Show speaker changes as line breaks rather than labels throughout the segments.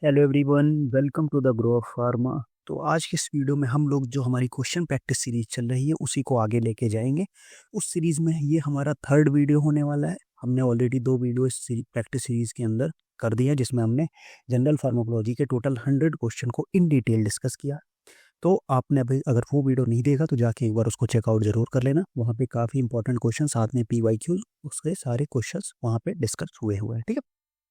Hello everyone, welcome to the grow of pharma. तो आज के इस वीडियो में हम लोग जो हमारी क्वेश्चन प्रैक्टिस सीरीज चल रही है उसी को आगे लेके जाएंगे। उस सीरीज में ये हमारा थर्ड वीडियो होने वाला है। हमने ऑलरेडी 2 वीडियो इस प्रैक्टिस सीरीज के अंदर कर दिया जिसमें हमने जनरल फार्माकोलॉजी के टोटल 100 क्वेश्चन को इन डिटेल डिस्कस किया। तो आपने अभी अगर वो वीडियो नहीं देखा तो जाके एक बार उसको चेकआउट जरूर कर लेना। वहाँ पे काफ़ी इंपॉर्टेंट क्वेश्चन साथ में PYQ उसके सारे क्वेश्चंस वहाँ पे डिस्कस हुए हैं। ठीक है।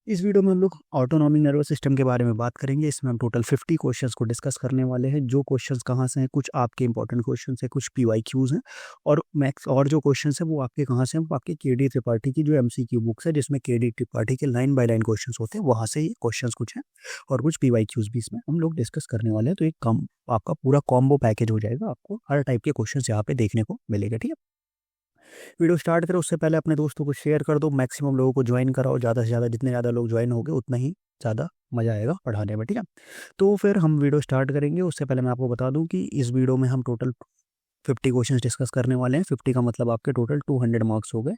इस वीडियो में हम लोग ऑटोनॉमिक नर्वस सिस्टम के बारे में बात करेंगे। इसमें हम टोटल 50 क्वेश्चंस को डिस्कस करने वाले हैं। जो क्वेश्चंस कहाँ से हैं, कुछ आपके इंपॉर्टेंट क्वेश्चंस हैं, कुछ PYQs हैं और मैक्स और जो क्वेश्चंस हैं वो आपके कहाँ से हैं, वो आपके KD त्रिपाठी की जो MCQ बुक्स है जिसमें KD त्रिपाठी के लाइन बाय लाइन क्वेश्चंस होते हैं, वहाँ से ये क्वेश्चंस कुछ हैं और कुछ PYQs भी इसमें हम लोग डिस्कस करने वाले हैं। तो एक कम आपका पूरा कॉम्बो पैकेज हो जाएगा, आपको हर टाइप के क्वेश्चन यहाँ पे देखने को मिलेगा। ठीक है। वीडियो स्टार्ट करें उससे पहले अपने दोस्तों को शेयर कर दो, मैक्सिमम लोगों को ज्वाइन कराओ, ज़्यादा से ज़्यादा जितने ज़्यादा लोग ज्वाइन होंगे उतना ही ज़्यादा मज़ा आएगा पढ़ाने में। ठीक है। तो फिर हम वीडियो स्टार्ट करेंगे। उससे पहले मैं आपको बता दूं कि इस वीडियो में हम टोटल 50 क्वेश्चंस डिस्कस करने वाले हैं। 50 का मतलब आपके टोटल 200 मार्क्स हो गए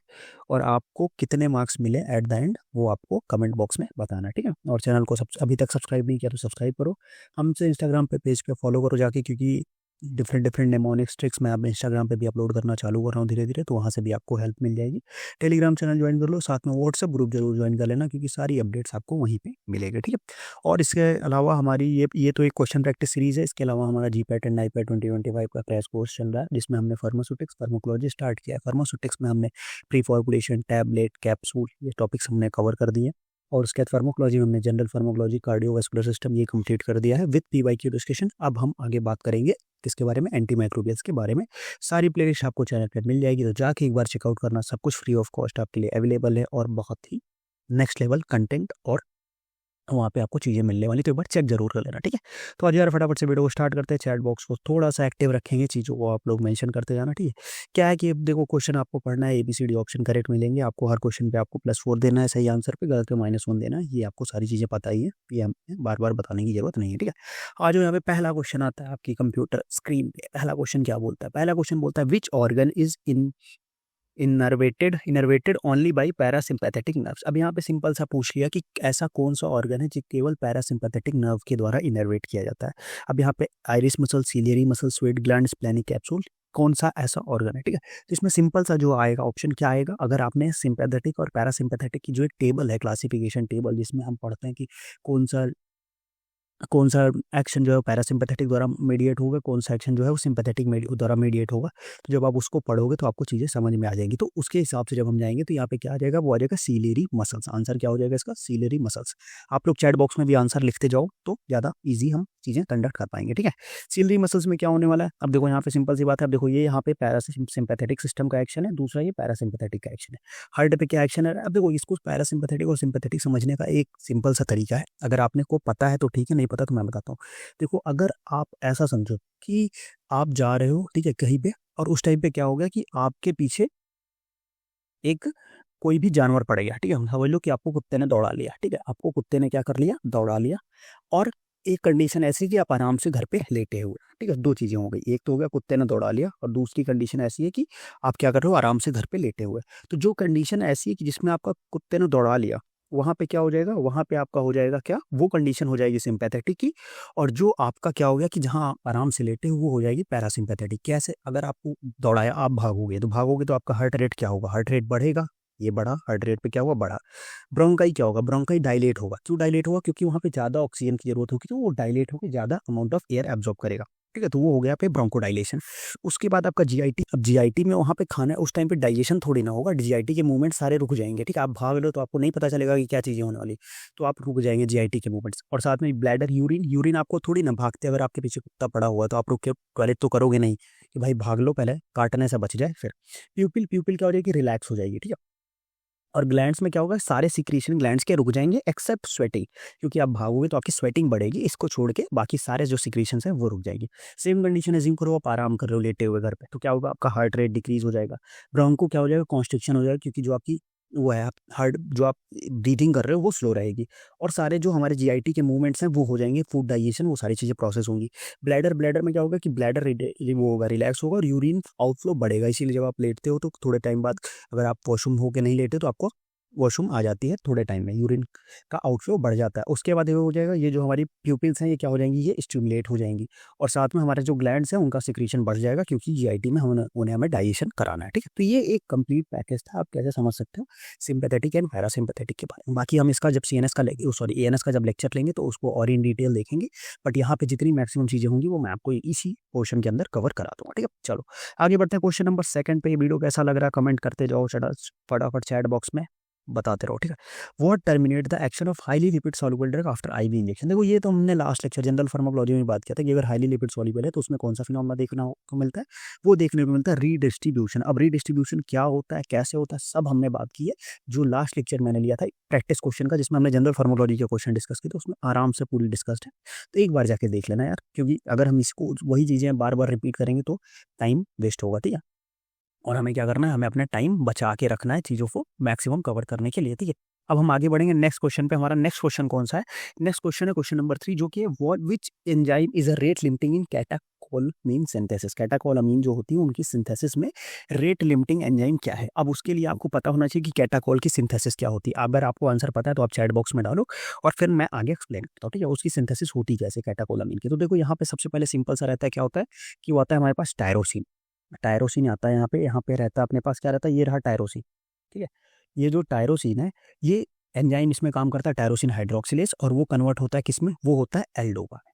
और आपको कितने मार्क्स मिले एट द एंड वो आपको कमेंट बॉक्स में बताना है। ठीक है। और चैनल को अभी तक सब्सक्राइब नहीं किया तो सब्सक्राइब करो, हमसे इंस्टाग्राम पे पेज पे फॉलो करो जाके, क्योंकि डिफरेंट डिफरेंट नेमोनिक्स ट्रिक्स मैं अब इंस्टाग्राम पे भी अपलोड करना चालू कर रहा हूँ धीरे धीरे, तो वहाँ से भी आपको हेल्प मिल जाएगी। टेलीग्राम चैनल ज्वाइन कर लो, साथ में व्हाट्सएप ग्रुप जरूर ज्वाइन कर लेना क्योंकि सारी अपडेट्स आपको वहीं पे मिलेगी। ठीक है। और इसके अलावा हमारी ये तो एक क्वेश्चन प्रैक्टिस सीरीज है। इसके अलावा हमारा GPAT एंड NIPAT 2025 का क्रैश कोर्स चल रहा है जिसमें हमने फार्मास्यूटिक्स फार्माकोलॉजी स्टार्ट किया है। फार्मास्यूटिक्स में हमने प्री फॉर्मुलेशन, टैबलेट, कैप्सूल, ये टॉपिक्स हमने कवर कर दिए और उसके बाद फार्माकोलॉजी में हमने जनरल फार्माकोलॉजी, कार्डियोवास्कुलर सिस्टम ये कंप्लीट कर दिया है विद PYQ डिस्कशन। अब हम आगे बात करेंगे किसके बारे में, एंटी माइक्रोबियल्स के बारे में। सारी प्लेलिस्ट आपको चैनल पर मिल जाएगी, तो जाके एक बार चेकआउट करना। सब कुछ फ्री ऑफ कॉस्ट आपके लिए अवेलेबल है और बहुत ही नेक्स्ट लेवल कंटेंट और वहाँ पे आपको चीज़ें मिलने वाली, तो एक बार चेक जरूर कर लेना। ठीक है। तो आज यार फटाफट से वीडियो को स्टार्ट करते हैं। चैट बॉक्स को थोड़ा सा एक्टिव रखेंगे, चीज़ों को आप लोग मेंशन करते जाना। ठीक है। क्या है कि अब देखो क्वेश्चन आपको पढ़ना है, ABCD ऑप्शन करेक्ट मिलेंगे आपको। हर क्वेश्चन पे आपको +4 देना है सही आंसर पे, गलत पे -1 देना है। ये आपको सारी चीज़ें पता ही है, ये हमें बार बार बताने की जरूरत नहीं है। ठीक है। आज यहाँ पे पहला क्वेश्चन आता है आपकी कंप्यूटर स्क्रीन पे। पहला क्वेश्चन क्या बोलता है? पहला क्वेश्चन बोलता है which organ is innervated only by parasympathetic nerves. अब यहाँ पे सिंपल सा पूछ लिया कि ऐसा कौन सा ऑर्गन है जो केवल पैरासिम्पैथेटिक नर्व के द्वारा इनर्वेट किया जाता है। अब यहाँ पे iris muscle, ciliary muscle, sweat gland, splenic capsule, कौन सा ऐसा ऑर्गन है। ठीक है। तो इसमें सिंपल सा जो आएगा ऑप्शन क्या आएगा, अगर आपने सिंपैथेटिक और पैरासिम्पैथेटिक की जो एक टेबल है, क्लासिफिकेशन टेबल, जिसमें हम पढ़ते हैं कि कौन सा एक्शन जो है पैरासिम्पैथेटिक द्वारा मीडिएट होगा, कौन सा एक्शन जो है वो सिंपैथेटिक द्वारा मीडिएट होगा। तो जब आप उसको पढ़ोगे तो आपको चीज़ें समझ में आ जाएंगी। तो उसके हिसाब से जब हम जाएंगे तो यहाँ पे क्या आ जाएगा, वो आ जाएगा सीलियरी मसल्स। आंसर क्या हो जाएगा इसका, सीलियरी मसल्स। आप लोग चैट बॉक्स में भी आंसर लिखते जाओ तो ज़्यादा ईजी हम चीज़ें कंडक्ट कर पाएंगे। ठीक है। सीलियरी मसल्स में क्या होने वाला है, अब देखो यहाँ पे सिंपल सी बात है। अब देखो ये यहाँ पे पैरासिम्पैथेटिक सिस्टम का एक्शन है, दूसरा ये पैरासिम्पैथेटिक का एक्शन है। हार्ट पे क्या एक्शन है। अब देखो इसको पैरासिम्पैथेटिक और सिंपैथेटिक समझने का एक सिंपल सा तरीका है। अगर आपने को पता है तो ठीक है, नहीं पता तो मैं बताता हूँ। देखो अगर आप ऐसा समझो कि आप जा रहे हो, ठीक है, कहीं पे, और उस टाइम पे क्या हो गया कि आपके पीछे एक कोई भी जानवर पड़ गया। ठीक है। समझ लो कि आपको कुत्ते ने दौड़ा लिया। ठीक है। आपको कुत्ते ने क्या कर लिया, दौड़ा लिया। और एक कंडीशन ऐसी कि आप आराम से घर पे लेटे हुए। ठीक है। दो चीजें हो गई, एक तो हो गया कुत्ते ने दौड़ा लिया और दूसरी कंडीशन ऐसी है कि आप क्या कर रहे हो, आराम से घर पे लेटे हुए। तो जो कंडीशन ऐसी है कि जिसमें आपका कुत्ते ने दौड़ा लिया, वहां पे क्या हो जाएगा, वहां पे आपका हो जाएगा क्या, वो कंडीशन हो जाएगी सिंपैथेटिक की। और जो आपका क्या हो गया कि जहां आप आराम से लेटे हो, वो हो जाएगी पैरासिम्पैथेटिक। कैसे, अगर आपको दौड़ाया, आप भागोगे तो आपका हार्ट रेट क्या होगा, हार्ट रेट बढ़ेगा, ये बढ़ा, हार्ट रेट पे क्या हुआ, बढ़ा। ब्रोंकाई क्या होगा, ब्रोंकाई डायलेट होगा। क्यों डायलेट होगा, क्योंकि वहां पे ज्यादा ऑक्सीजन की जरूरत होगी, तो वो डायलेट होकर ज्यादा अमाउंट ऑफ एयर एब्जॉर्ब करेगा। ठीक है। तो वो हो गया पे ब्रोंकोडाइलेशन। उसके बाद आपका GIT। अब GIT में वहां पे खाना, उस टाइम पे डाइजेशन थोड़ी ना होगा, GIT के मूवमेंट सारे रुक जाएंगे। ठीक है। आप भाग लो तो आपको नहीं पता चलेगा कि क्या चीजें होने वाली, तो आप रुक जाएंगे GIT के मूवमेंट्स। और साथ में ब्लैडर, यूरिन, यूरिन आपको थोड़ी ना भागते, अगर आपके पीछे कुत्ता पड़ा हुआ तो आप रुक के टॉयलेट तो करोगे नहीं कि भाई भाग लो, पहले काटने से बच जाए। फिर प्यूपिल, प्यूपिल क्या हो जाएगी, रिलैक्स हो जाएगी। ठीक है। और ग्लैंड्स में क्या होगा, सारे सिक्रीशन ग्लैंड्स के रुक जाएंगे एक्सेप्ट स्वेटिंग, क्योंकि आप भागोगे तो आपकी स्वेटिंग बढ़ेगी, इसको छोड़ के बाकी सारे जो सिक्रीशंस हैं वो रुक जाएगी। सेम कंडीशन एज्यूम करो, आप आराम कर रहे हो लेटे हुए घर पे, तो क्या होगा, आपका हार्ट रेट डिक्रीज हो जाएगा। ब्रोंको क्या हो जाएगा, कॉन्स्ट्रिक्शन हो जाएगा, क्योंकि जो आपकी वो है, आप हार्ट जो आप ब्रीथिंग कर रहे हो वो स्लो रहेगी। और सारे जो हमारे GIT के मूवमेंट्स हैं वो हो जाएंगे, फूड डाइजेशन, वो सारी चीज़ें प्रोसेस होंगी। ब्लैडर, ब्लैडर में क्या होगा कि ब्लैडर वो होगा, रिलैक्स होगा और यूरिन आउटफ्लो बढ़ेगा। इसीलिए जब आप लेटते हो तो थोड़े टाइम बाद, अगर आप वॉशरूम होके नहीं लेटे तो आपको वॉशरूम आ जाती है थोड़े टाइम में, यूरिन का आउटफ्लो बढ़ जाता है। उसके बाद ये हो जाएगा, ये जो हमारी प्यूपिल्स हैं ये क्या हो जाएंगी, ये स्टिमुलेट हो जाएंगी और साथ में हमारे जो ग्लैंड्स हैं उनका सिक्रीशन बढ़ जाएगा, क्योंकि जीआईटी में उन्हें हमें डाइजेशन कराना है। ठीक है, तो ये एक कंप्लीट पैकेज था। आप कैसे समझ सकते हो सिंपैथेटिक एंड पैरासिम्पैथेटिक के बारे में। बाकी हम इसका जब सीएनएस का एएनएस का जब लेक्चर लेंगे तो उसको और इन डिटेल देखेंगे, बट यहाँ पे जितनी मैक्सिमम चीज़ें होंगी वो मैं आपको इसी पोर्शन के अंदर कवर करा दूंगा। ठीक है, चलो आगे बढ़ते हैं क्वेश्चन नंबर 2 पे। ये वीडियो कैसा लग रहा है कमेंट करते जाओ, फटाफट चैट बॉक्स में बताते रहो। ठीक है, what terminate the action of highly lipid soluble drug after IV injection. देखो ये तो हमने लास्ट लेक्चर जनरल फार्माकोलॉजी में बात किया था कि अगर हाईली लिपिड सॉल्युबल है तो उसमें कौन सा फिनोमेना देखने को मिलता है, वो देखने को मिलता है रीडिस्ट्रीब्यूशन। अब रीडिस्ट्रीब्यूशन क्या होता है, कैसे होता है, सब हमने बात की है जो लास्ट लेक्चर मैंने लिया था प्रैक्टिस क्वेश्चन का, जिसमें हमने जनरल फार्माकोलॉजी के क्वेश्चन डिस्कस किए, तो उसमें आराम से पूरी डिस्कस्ड है। तो एक बार जाके देख लेना यार, क्योंकि अगर हम इसको वही चीज़ें बार बार रिपीट करेंगे तो टाइम वेस्ट होगा। ठीक है, और हमें क्या करना है, हमें अपना टाइम बचा के रखना है चीज़ों को मैक्सिमम कवर करने के लिए। ठीक है, अब हम आगे बढ़ेंगे नेक्स्ट क्वेश्चन पे। हमारा नेक्स्ट क्वेश्चन कौन सा है, नेक्स्ट क्वेश्चन है क्वेश्चन नंबर 3, जो कि what which enzyme is a rate limiting in catecholamine synthesis. Catecholamine जो होती है उनकी सिंथेसिस में रेट लिमिटिंग एंजाइम क्या है। अब उसके लिए आपको पता होना चाहिए कि कैटाकोल की सिंथेसिस क्या होती है। अगर आपको आंसर पता है तो आप चैट बॉक्स में डालो और फिर मैं आगे एक्सप्लेन करता हूँ। ठीक है, उसकी सिंथेसिस होती कैसे कैटाकोलामीन की। तो देखो यहाँ पे सबसे पहले सिंपल सा रहता है, क्या होता है कि वो आता है हमारे पास टायरोसिन। टायरोसिन आता है यहाँ पे रहता है अपने पास, क्या रहता है, ये रहा टायरोसिन। ठीक है, ये जो टायरोसिन है ये एंजाइम इसमें काम करता है टायरोसिन हाइड्रोक्सिलेज, और वो कन्वर्ट होता है किसमें, वो होता है एल डोपा में।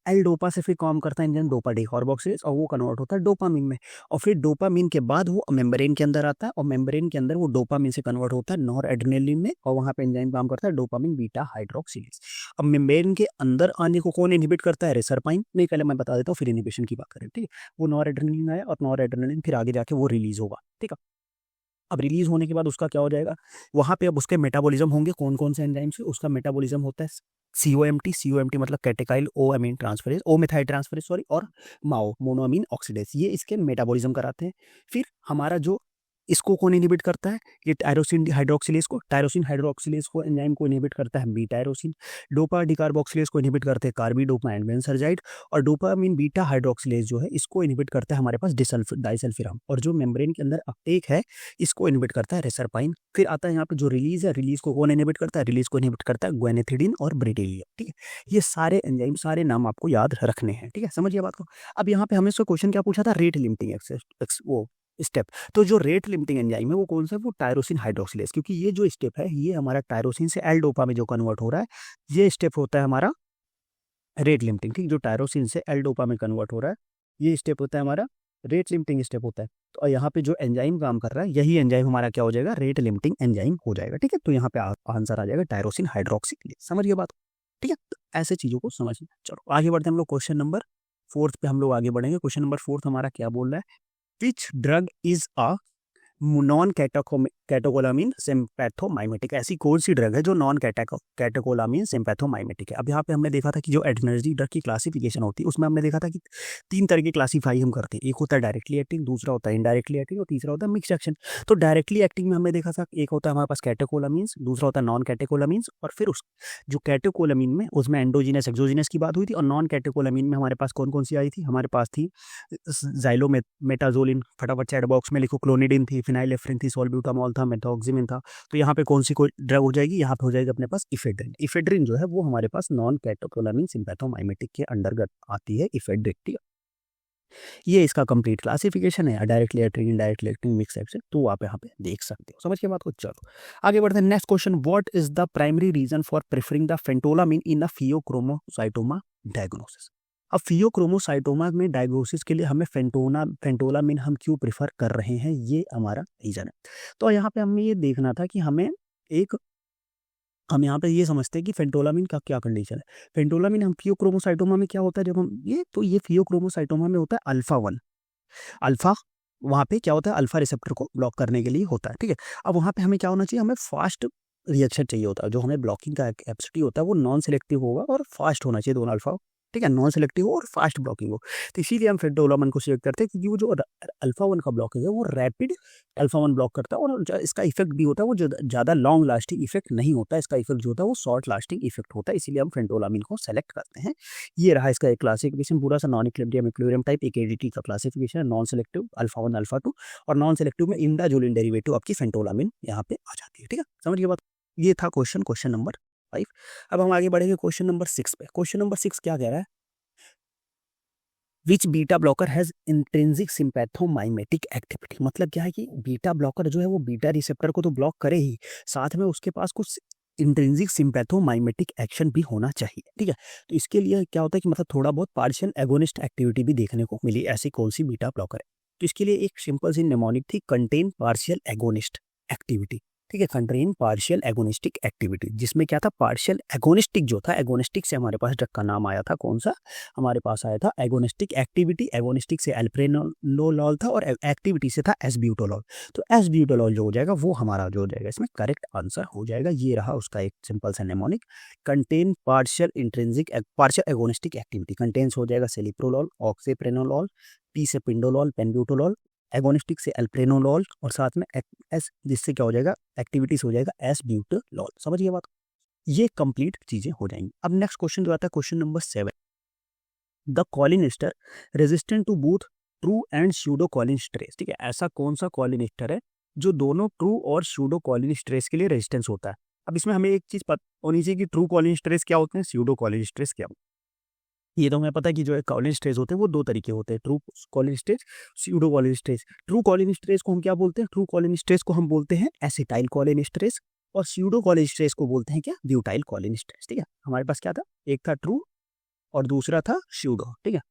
एल डोपा से फिर काम करता है एंजाइम डोपा डिकार्बोक्सिलेज, और वो कन्वर्ट होता है डोपामीन में। और फिर डोपामीन के बाद वो मेम्ब्रेन के अंदर आता है, और मेम्ब्रेन के अंदर वो डोपामीन से कन्वर्ट होता है नॉर एड्रेनालिन में, और वहाँ पे एंजाइम काम करता है डोपामीन बीटा हाइड्रोक्सिलेज। अब मेम्ब्रेन के अंदर आने को कौन इनहिबिट करता है, रेसरपाइन। नहीं, पहले मैं बता देता हूँ फिर इनहिबिशन की बात करें। ठीक है, वो नॉर एड्रेनालिन आया और नॉर एड्रेनालिन फिर आगे जाके वो रिलीज होगा। ठीक है, अब रिलीज होने के बाद उसका क्या हो जाएगा, वहाँ पे अब उसके मेटाबॉलिज्म होंगे कौन कौन से एंजाइम से। उसका मेटाबॉलिज्म होता है COMT। COMT मतलब कैटेकाइल ओ अमीन ट्रांसफरेज, ओ मेथाइल ट्रांसफरेज सॉरी, और माओ मोनोअमीन ऑक्सीडेज, ये इसके मेटाबॉलिज्म कराते हैं। फिर हमारा जो इसको कौन इनहिबिट करता है, ये टायरोसिन हाइड्रोक्सिलेज को। टायरोसिन हाइड्रोक्सिलेज को एंजाइम को इनहिबिट करता है बीटायरोसिन। डोपा डिकार्बोक्सिलेज को इनहिबिट करते हैं कार्बिडोपा एंड बेंजरजाइड। और डोपामीन बीटा हाइड्रोक्सिलेज जो है इसको इनहिबिट करता है हमारे पास डाइसल्फिराम। और जो मेम्ब्रेन के अंदर अपटेक है इसको इनहिबिट करता है रेसरपाइन। फिर आता है यहाँ पे जो रिलीज है, रिलीज को कौन इनहिबिट करता है, रिलीज को इनहिबिट करता है ग्वेनेथिडिन और ब्रिडिलियम। ठीक है, ये सारे एंजाइम, सारे नाम आपको याद रखने हैं। ठीक है, समझिए बात को। अब यहाँ पे हमें इसको क्वेश्चन क्या पूछा था, रेट लिमिटिंग वो स्टेप। तो जो रेट लिमिटिंग एंजाइम है वो कौन सा है, वो टायरोसिन हाइड्रोक्सिलेज। क्योंकि ये जो स्टेप है ये हमारा टायरोसिन से एल डोपा में जो कन्वर्ट हो रहा है, ये स्टेप होता है हमारा रेट लिमिटिंग। ठीक, जो टायरोसिन से एल डोपा में कन्वर्ट हो रहा है ये स्टेप होता है हमारा रेट लिमिटिंग स्टेप होता है। तो यहाँ पे जो एंजाइम काम कर रहा है यही एंजाइम हमारा क्या हो जाएगा, रेट लिमिटिंग एंजाइम हो जाएगा। ठीक है, तो यहाँ पे आंसर आ जाएगा टायरोसिन हाइड्रोक्सिलेज। समझिए बात। ठीक है, तो ऐसे चीजों को समझिए। चलो आगे बढ़ते हैं हम लोग क्वेश्चन नंबर 4 पे हम लोग आगे बढ़ेंगे। क्वेश्चन नंबर 4 हमारा क्या बोल रहा है, which drug is a non catecholamine sympathomimetic. ऐसी कौन सी ड्रग है जो नॉन कैटेकोलामीन सिम्पैथोमाइमेटिक है। अब यहाँ पे हमने देखा था कि जो एडरेनर्जिक ड्रग की क्लासिफिकेशन होती है उसमें हमने देखा था कि 3 तरह की क्लासीफाई हम करते हैं। एक होता है डायरेक्टली एक्टिंग, दूसरा होता है इनडायरेक्टली एक्टिंग, और तीसरा होता है मिक्स एक्शन। तो डायरेक्टली एक्टिंग में हमने देखा था एक होता है हमारे पास कैटेकोलामीन्स, दूसरा होता है नॉन कैटेकोलामीन्स, और फिर उस जो कैटेकोलामीन में उसमें एंडोजीनस एक्सोजीनस की बात हुई थी। और नॉन कैटेकोलामीन में हमारे पास कौन कौन सी आई थी, हमारे पास थी जाइलोमेटाजोलिन, फटाफट चैट बॉक्स में लिखो, क्लोनिडिन थी, फिनाइलेफ्रिन थी, सॉल्ब्यूटामॉल था, मेथॉक्सिमिन था। तो यहाँ पे कौन सी कोई ड्रग हो जाएगी, यहाँ पे हो जाएगी अपने पास इफेड्रिन। इफेड्रिन जो है वो हमारे पास नॉन कैटेकोलामीन सिम्पैथोमाइमेटिक के अंतर्गत आती है इफेड्रिन। ठीक है, ये इसका कंप्लीट क्लासिफिकेशन है, directly acting, indirectly acting, mix action. तो आप यहाँ पे देख सकते हो। समझ के बात को। चलो आगे बढ़ते हैं next question, what is the primary reason for preferring the phentolamine in a phaeochromocytoma diagnosis. अब फियोक्रोमोसाइटोमा में डायग्नोसिस के लिए हमें फेंटोलामिन हम क्यों प्रेफर कर रहे हैं, ये हमारा रीजन है। तो यहाँ पे हमें ये देखना था कि हम यहाँ पे ये समझते हैं कि फेंटोलामिन का क्या कंडीशन है। फेंटोलामिन हम फियोक्रोमोसाइटोमा में क्या होता है, जब हम ये फियोक्रोमोसाइटोमा में होता है अल्फा 1। अल्फा वहाँ पे क्या होता है, अल्फा रिसेप्टर को ब्लॉक करने के लिए होता है। ठीक है, अब वहाँ पे हमें क्या होना चाहिए, हमें फास्ट रिएक्शन चाहिए होता है। जो हमें ब्लॉकिंग का कैपेसिटी होता है वो नॉन सिलेक्टिव होगा और फास्ट होना चाहिए दोनों अल्फा ठीक है, नॉन सेलेक्टिव हो और फास्ट ब्लॉकिंग हो। तो इसीलिए हम फेंटोलामन को सिलेक्ट करते हैं, क्योंकि वो जो अल्फा 1 का ब्लॉकिंग है वो रैपिड अल्फा 1 ब्लॉक करता है, और इसका इफेक्ट भी होता है वो ज़्यादा लॉन्ग लास्टिंग इफेक्ट नहीं होता है, इसका इफेक्ट जो होता है वो शॉर्ट लास्टिंग इफेक्ट होता है, इसीलिए हम फेंटोलामिन को सेलेक्ट करते हैं। ये रहा इसका एक क्लासिफिकेशन पूरा सा, नॉन इक्विलिब्रियम इक्विलिब्रियम टाइप एक एडीटी का classification, non selective alpha 1 alpha 2, और नॉन सेलेक्टिव में इंडाजोलिन डेरिवेटिव आपकी फेंटोलामिन यहाँ पे आ जाती है। ठीक है, समझिए बात। ये था क्वेश्चन नंबर 5। अब हम आगे बढ़ेंगे क्वेश्चन नंबर 6 पे। क्वेश्चन नंबर 6 क्या कह रहा है, which beta blocker has intrinsic sympathomimetic activity. मतलब क्या है कि बीटा ब्लॉकर जो है वो बीटा रिसेप्टर को तो ब्लॉक करे ही, साथ में उसके पास कुछ इंट्रिंसिक सिंपैथोमाइमेटिक एक्शन भी होना चाहिए। ठीक है, तो इसके लिए क्या होता है कि मतलब थोड़ा बहुत पार्शियल एगोनिस्ट एक्टिविटी भी देखने को मिली। ऐसी कौन सी बीटा ब्लॉकर है, तो इसके लिए एक सिंपल सी निमोनिक थी, कंटेन पार्शियल एगोनिस्ट एक्टिविटी। ठीक है, कंटेन पार्शियल एगोनिस्टिक एक्टिविटी, जिसमें क्या था, पार्शियल एगोनिस्टिक जो था, एगोनिस्टिक से हमारे पास ड्रग का नाम आया था, कौन सा हमारे पास आया था, एगोनिस्टिक एक्टिविटी। एगोनिस्टिक से एल्प्रेनोलोल था और एक्टिविटी से था एसब्यूटोलॉल। तो एसब्यूटोलॉल जो हो जाएगा वो हमारा जो हो जाएगा इसमें करेक्ट आंसर हो जाएगा। ये रहा उसका एक सिंपल सा mnemonic, contain partial intrinsic partial agonistic activity. Contains हो जाएगा सेलिप्रोलॉल, ऑक्सीप्रेनोलॉल, पी से पिंडोलॉल, पेनब्यूटोलॉल, एगोनिस्टिक से एल्प्रेनोलॉल, और साथ में एस, जिससे क्या हो जाएगा, एक्टिविटीज हो जाएगा एसब्यूटोलॉल। समझिए बात, ये कंप्लीट चीजें हो जाएंगी। अब नेक्स्ट क्वेश्चन जो आता है question number 7, the choline ester resistant to both true and pseudo cholinesterase. ठीक है, ऐसा कौन सा कॉलिन एस्टर है जो दोनों ट्रू और स्यूडो कॉलिन स्ट्रेस के लिए रेजिस्टेंस होता है। अब इसमें हमें एक चीज पता होनी चाहिए कि ट्रू कॉलिन स्ट्रेस क्या होते हैं, स्यूडो कॉलिन स्ट्रेस क्या होते हैं। ये तो हमें पता है कि जो है कॉलिन स्ट्रेस होते हैं वो दो तरीके होते हैं, true Colin stress, pseudo Colin stress. True Colin stress को हम क्या बोलते हैं, ट्रू कॉलिन स्ट्रेस को हम बोलते हैं एसिटाइल कॉलिन स्ट्रेस, और स्यूडो कॉलिन स्ट्रेस को बोलते हैं क्या, ब्यूटाइल कॉलिन स्ट्रेस। ठीक है, हमारे पास क्या था, एक था ट्रू और दूसरा था स्यूडो। ठीक है,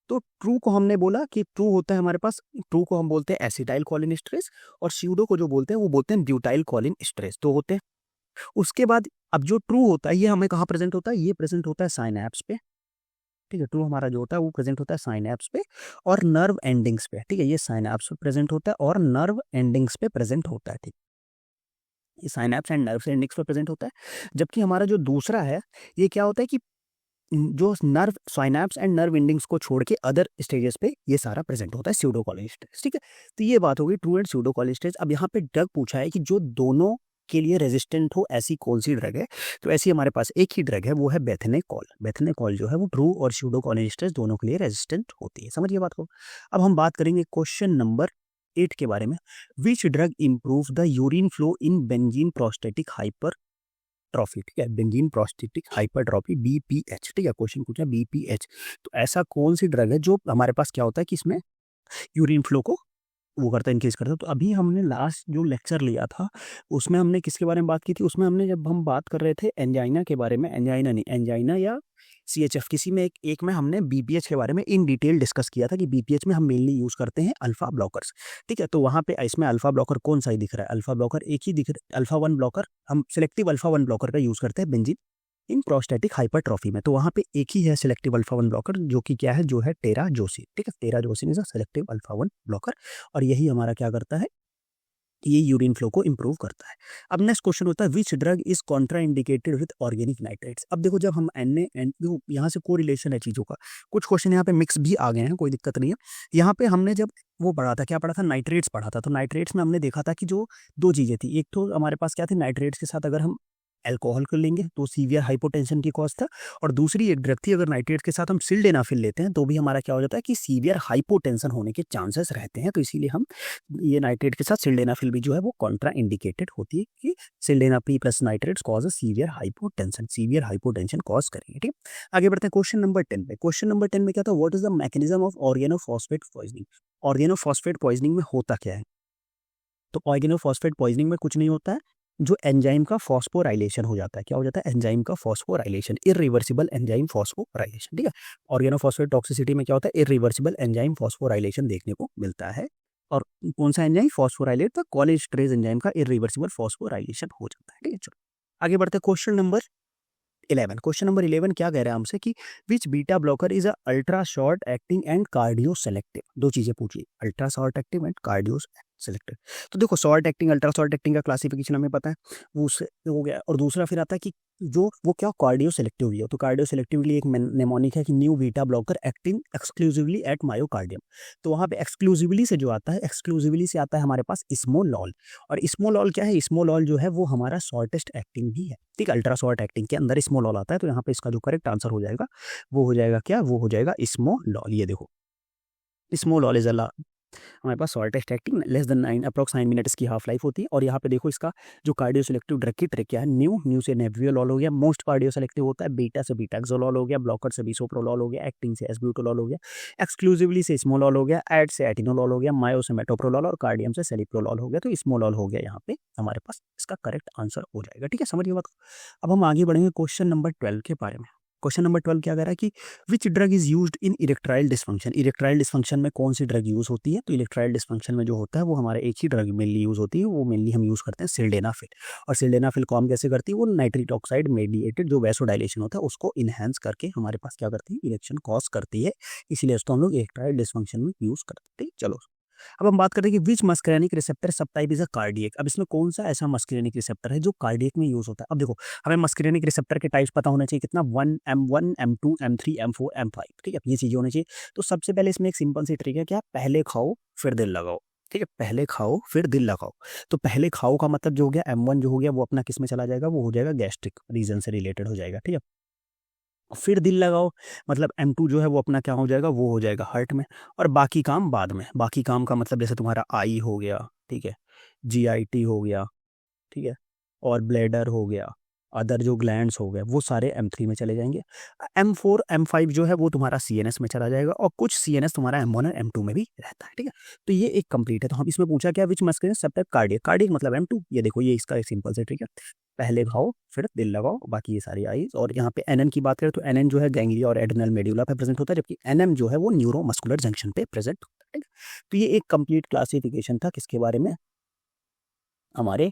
तो ट्रू को हमने बोला कि ट्रू होता है हमारे पास, ट्रू को हम बोलते हैं एसिटाइल कॉलिन स्ट्रेस, और स्यूडो को जो बोलते हैं वो बोलते हैं ब्यूटाइल कॉलिन स्ट्रेस, तो होते हैं। उसके बाद अब जो ट्रू होता है ये हमें कहाँ प्रेजेंट होता है, ये प्रेजेंट होता है साइनैप्स पे। ठीक है, ट्रू हमारा जो होता है वो प्रेजेंट होता है साइनैप्स पे और नर्व एंडिंग्स पे। ठीक है, ये साइनैप्स पे प्रेजेंट होता है और नर्व एंडिंग्स पे प्रेजेंट होता है। ठीक, ये साइनैप्स एंड नर्व एंडिंग्स पे प्रेजेंट होता है। जबकि हमारा जो दूसरा है ये क्या होता है कि जो nerve synapse and nerve endings को छोड़ के अदर स्टेजेस पे ये सारा प्रेजेंट होता है, स्यूडो कॉलिन स्ट्रेस। ठीक है, तो ये बात हो गई true and pseudo Colin stress. अब यहाँ पे ड्रग पूछा है कि जो दोनों के लिए रेजिस्टेंट हो, ऐसी कौन सी ड्रग है, तो ऐसी हमारे पास एक ही ड्रग है, वो है बेथनेकॉल। बेथनेकॉल जो है वो ट्रू और स्यूडो कॉलिन स्ट्रेस दोनों के लिए रेजिस्टेंट होती है। समझिए बात को। अब हम बात करेंगे क्वेश्चन नंबर 8 के बारे में, which drug improve the urine flow in benzene prostatic hyper trophy. ठीक है, बेंजीन प्रोस्टेटिक हाइपरट्रॉफी, बीपीएच। ठीक है, क्वेश्चन पूछा बीपीएच, तो ऐसा कौन सी ड्रग है जो हमारे पास क्या होता है कि इसमें यूरिन फ्लो को वो करता है, इंक्रीज करता है। तो अभी हमने लास्ट जो लेक्चर लिया था उसमें हमने किसके बारे में बात की थी, उसमें हमने जब हम बात कर रहे थे एंजाइना के बारे में, एंजाइना नहीं, एंजाइना या सीएचएफ, किसी में एक में हमने बीपीएच के बारे में इन डिटेल डिस्कस किया था कि बीपीएच में हम मेनली यूज करते हैं अल्फा ब्लॉकर्स। ठीक है, तो वहाँ पे इसमें अल्फा ब्लॉकर कौन सा ही दिख रहा है, अल्फा ब्लॉकर एक ही दिख रहा है, अल्फा 1 ब्लॉकर, हम सिलेक्टिव अल्फा 1 ब्लॉकर का यूज करते हैं बेंजीन इन प्रोस्टेटिक हाइपरट्रॉफी में। तो वहाँ पे एक ही है सिलेक्टिव अल्फा 1 ब्लॉकर, जो कि क्या है, जो है टेराजोसिन। ठीक है, terazosin is a selective alpha 1 blocker, और यही हमारा क्या करता है, ये यूरिन फ्लो को इंप्रूव करता है। अब नेक्स्ट क्वेश्चन होता है, which drug is Contra indicated with organic nitrates. अब देखो जब हम यहाँ से को रिलेशन है चीज़ों का, कुछ क्वेश्चन यहाँ पे मिक्स भी आ गए हैं, कोई दिक्कत नहीं है। यहाँ पे हमने जब वो पढ़ा था, क्या पढ़ा था, नाइट्रेट्स पढ़ा था, तो नाइट्रेट्स में हमने देखा था कि जो दो चीज़ें थी, एक तो हमारे पास क्या थी, नाइट्रेट्स के साथ अगर हम अल्कोहल कर लेंगे तो सीवियर हाइपोटेंशन की कॉज था, और दूसरी एक ड्रग थी, अगर नाइट्रेट्स के साथ हम सिल्डेनाफिल लेते हैं तो भी हमारा क्या हो जाता है कि सीवियर हाइपोटेंशन होने के चांसेस रहते हैं। तो इसीलिए हम ये नाइट्रेट के साथ सिल्डेनाफिल भी जो है वो कॉन्ट्रा इंडिकेटेड होती है कि sildenafil plus nitrates cause severe hypotension cause करेंगे। ठीक, आगे बढ़ते हैं क्वेश्चन नंबर 10 पे। क्वेश्चन नंबर 10 में क्या था, what is the mechanism of organophosphate poisoning. Organophosphate poisoning में होता क्या है, तो ऑर्गेनोफॉस्फेट पॉइजनिंग में कुछ नहीं होता है, जो एंजाइम का फॉस्फोराइलेशन हो जाता है। क्या हो जाता है, एंजाइम का फॉस्फोराइलेशन, इरिवर्सिबल एंजाइम फॉस्फोराइलेशन। ठीक है, ऑर्गेनोफॉस्फेट टॉक्सिसिटी में क्या होता है, इरिवर्सिबल एंजाइम फॉस्फोराइलेशन देखने को मिलता है। और कौन सा एंजाइम फॉस्फोराइलेट, तो कोलेस्ट्रेज एंजाइम का इरिवर्सिबल फॉस्फोराइलेशन हो जाता है। ठीक है, चलो आगे बढ़ते हैं क्वेश्चन नंबर 11। क्वेश्चन नंबर 11 क्या कह रहा है हमसे कि which beta blocker is ultra short acting and cardio selective. दो चीजें पूछिए, ultra short active and cardio selective. तो देखो short acting ultra short acting का क्लासिफिकेशन हमें पता है, वो उससे हो गया। और दूसरा फिर आता है कि जो वो क्या कार्डियो सेलेक्टिव भी है। तो कार्डियो सेलेक्टिवली एक नेमोनिक है कि new beta blocker acting exclusively at myocardium. तो वहाँ पे एक्सक्लूसिवली से जो आता है, एक्सक्लूसिवली से आता है हमारे पास स्मोलॉल। और स्मोलॉल क्या है, स्मोलॉल जो है वो हमारा शॉर्टेस्ट एक्टिंग भी है, ठीक है। अल्ट्रा शॉर्ट एक्टिंग के अंदर स्मोलॉल आता है। तो यहाँ पे इसका जो करेक्ट आंसर हो जाएगा वो हो जाएगा क्या, वो हो जाएगा स्मोलॉल। ये देखो स्मोलॉल इज अ हमारे पास shortest acting less than 9 approx 9 minutes की हाफ लाइफ होती है। और यहाँ पे देखो इसका जो कार्डियो सेलेक्टिव ड्रग की ट्रिक क्या है, न्यू से नेवियोलॉल हो गया, मोस्ट कार्डियो सेलेक्टिव होता है, बीटा से बीटाक्सोलॉल हो गया, ब्लॉकर से बिसोप्रोलॉल हो गया, एक्टिंग से एसब्यूटोलॉल हो गया, एक्सक्लूसिवली से स्मोलॉल हो गया, एड से एटिनोलॉल हो गया, मायो से मेटोप्रोलॉल और कार्डियम से सेलिप्रोलॉल हो गया। तो स्मोलॉल हो गया यहाँ पे हमारे पास इसका करेक्ट आंसर हो जाएगा, ठीक है। समझिए बात को। अब हम आगे बढ़ेंगे क्वेश्चन नंबर 12 के बारे में। क्वेश्चन नंबर 12 क्या कह रहा है कि विच drug is used in erectile dysfunction. Erectile dysfunction में कौन सी ड्रग यूज होती है। तो इरेक्टाइल डिस्फंक्शन में जो होता है वो हमारे एक ही ड्रग मेनली यूज होती है, वो मेनली हम यूज करते हैं सिल्डेनाफिल। और सिल्डेनाफिल काम कैसे करती है, वो नाइट्रिक ऑक्साइड मेडिएटेड जो वैसोडाइलेशन होता है उसको इनहेंस करके हमारे पास क्या करती है, इरेक्शन कॉज करती है। इसीलिए उसको हम लोग इरेक्टाइल डिस्फंक्शन में यूज करते हैं। चलो अब हम बात करते हैं कि which muscarinic receptor subtype is a cardiac. अब इसमें कौन सा ऐसा मस्करेनिक रिसेप्टर है जो कार्डियक में यूज होता है। अब देखो हमें मस्करेनिक रिसेप्टर के टाइप्स पता होना चाहिए, कितना 1 M2 M3 M4 M5, ठीक है, ये चीजें होनी चाहिए। तो सबसे पहले इसमें एक सिंपल सी ट्रिक है, क्या, पहले खाओ फिर दिल लगाओ, ठीक है, पहले खाओ फिर दिल लगाओ। तो पहले खाओ का मतलब जो हो गया M1 जो हो गया वो अपना किस में चला जाएगा, वो हो जाएगा गैस्ट्रिक रीजन से रिलेटेड हो जाएगा, ठीक है। फिर दिल लगाओ मतलब M2 जो है वो अपना क्या हो जाएगा, वो हो जाएगा हार्ट में। और बाकी काम बाद में। बाकी काम का मतलब जैसे तुम्हारा आई हो गया, ठीक है, GIT हो गया, ठीक है, और ब्लैडर हो गया, अदर जो ग्लैंड्स हो गए वो सारे M3 में चले जाएंगे। M4 M5 जो है वो तुम्हारा CNS में चला जाएगा, और कुछ CNS तुम्हारा M1 और M2 में भी रहता है, ठीक है। तो ये एक कंप्लीट है। तो हम इसमें पूछा क्या, विच मस्कुलिन सबटाइप कार्डियक। कार्डियक मतलब M2। ये देखो ये इसका एक सिंपल से, ठीक है, पहले खाओ फिर दिल लगाओ, बाकी ये सारी आईज। और यहाँ पे NN की बात करें तो NN जो है गैंग्लिया और एड्रेनल मेड्यूला पे प्रेजेंट होता है, जबकि NM जो है वो न्यूरोमस्कुलर जंक्शन पे प्रेजेंट होता है, ठीक है। तो ये एक कंप्लीट क्लासिफिकेशन था किसके बारे में, हमारे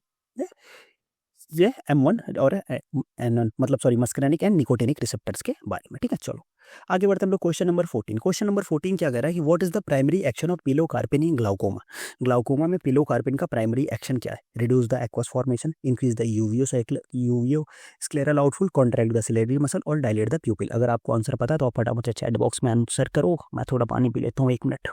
ये M1 और एन मतलब sorry muscarinic and nicotinic receptors के बारे में, ठीक है। चलो आगे बढ़ते हैं हम लोग क्वेश्चन नंबर 14। क्वेश्चन नंबर 14 क्या कह रहा है कि what is the primary action of pilocarpine in glaucoma. Glaucoma में पिलोकार्पिन का प्राइमरी एक्शन क्या है, reduce the aqueous formation, increase the uveoscleral outflow, contract the ciliary muscle और डायलेट द प्यूपिल। अगर आपको आंसर पता है तो आप फटाफट चैट बॉक्स में आंसर करो, मैं थोड़ा पानी पी लेता हूँ, 1 मिनट।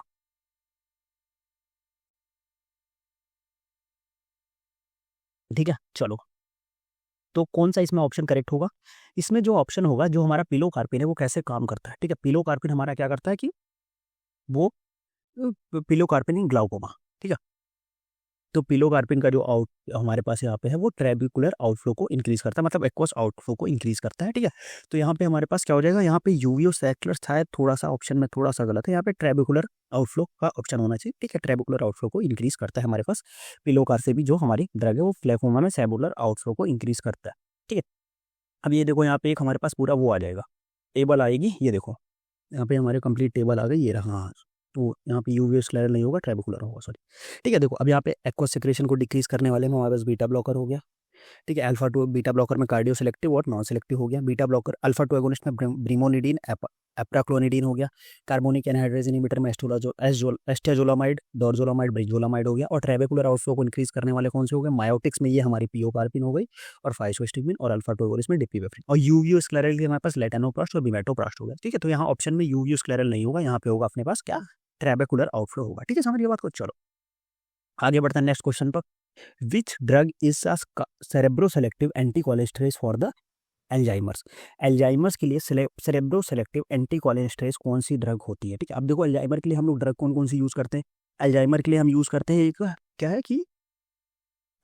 ठीक है चलो, तो कौन सा इसमें ऑप्शन करेक्ट होगा। इसमें जो ऑप्शन होगा, जो हमारा पिलोकार्पिन है वो कैसे काम करता है, ठीक है। पिलोकार्पिन हमारा क्या करता है कि वो पिलोकार्पिन इन ग्लाउकोमा, ठीक है। तो पिलोकार्पिन का जो आउट हमारे पास यहाँ पे है वो ट्रेबिकुलर आउटफ्लो को इंक्रीज करता है, मतलब एक्वस आउटफ्लो को इंक्रीज करता है, ठीक है। तो यहाँ पे हमारे पास क्या हो जाएगा, यहाँ पे यूवियो सैक्युलर शायद थोड़ा सा ऑप्शन में थोड़ा सा गलत है, यहाँ पे ट्रेबिकुलर आउटफ्लो का ऑप्शन होना चाहिए, ठीक है। ट्रेबिकुलर आउटफ्लो को इंक्रीज करता है हमारे पास पिलोकार से भी जो हमारी ड्रग है वो फ्लेफोमा में सेबुलर आउटफ्लो को इंक्रीज करता है, ठीक है। अब ये देखो यहाँ पे एक हमारे पास पूरा वो आ जाएगा, टेबल आएगी, ये देखो यहाँ पे हमारे कंप्लीट टेबल आ गई, ये रहा। हाँ तो यहाँ पे यूवी स्क्लेरल नहीं होगा, ट्रेबिकुलर होगा, सॉरी, ठीक है। देखो अब यहाँ पे एक्वस सिक्रेशन को डिक्रीज करने वाले में हमारे पास बीटा ब्लॉकर हो गया, ठीक है। अल्फा टू बीटा ब्लॉकर में कार्डियो सेलेक्टिव और नॉन सेलेक्टिव हो गया। Beta blocker alpha two agonist में ब्रीमोनिडीन एप्राक्लोनिडीन हो गया। कार्बोनिक एनहाइड्रेज इनहिबिटर में एस्टेजोलामाइड डोरजोलामाइड ब्रिजोलामाइड हो गया। और ट्रेबिकुलर आउटफ्लो को इंक्रीज करने वाले कौन से हो गए, मायोटिक्स में ये हमारी पियोकार्पिन हो गई, और फाइसोस्टिग्मिन और अल्फा टू एगोनिस्ट में डिपिवेफ्रिन। और यूवियो स्क्लेरल के हमारे पास लेटेनोप्रास्ट और बिमेटोप्रास्ट हो गया, ठीक है। तो यहाँ ऑप्शन में यूवियो स्क्लेरल नहीं होगा, यहाँ पे होगा अपने पास क्या, ट्रेबिकुलर आउटफ्लो होगा, ठीक है। समझिए बात को। चलो आगे बढ़ते हैं नेक्स्ट क्वेश्चन पर। Which drug is a cerebro selective anticholinesterase for the Alzheimer's. Alzheimer's के लिए सेरेब्रो सेलेक्टिव एंटीकोलेस्ट्रेज कौन सी ड्रग होती है, ठीक है। अब देखो एल्जाइमर के लिए हम लोग ड्रग कौन कौन सी यूज करते हैं। एल्जाइमर के लिए हम यूज करते हैं एक क्या है कि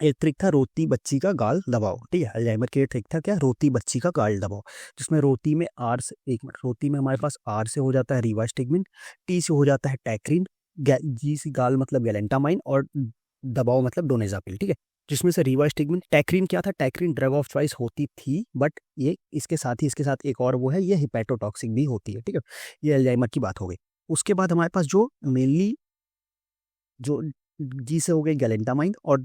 एक ट्रिक था रोती बच्ची का गाल दबाओ, ठीक है। अल्जाइमर के ट्रिक था क्या, रोती बच्ची का गाल दबाओ, जिसमें रोती में आर से, एक मिनट, रोती में हमारे पास आर से हो जाता है रिवास्टिग्मिन, टी से हो जाता है टैक्रिन, जी से गाल मतलब गैलेंटामाइन, और दबाओ मतलब डोनेजापिल, ठीक है। जिसमें से रिवास्टिग्मिन, टैक्रिन क्या था, टैक्रिन ड्रग ऑफ चॉइस होती थी, बट ये इसके साथ ही इसके साथ एक और वो है, ये हिपैटोटॉक्सिक भी होती है, ठीक है। ये अल्जाइमर की बात हो गई। उसके बाद हमारे पास जो मेनली जो जी से हो गई गैलेंटामाइन, और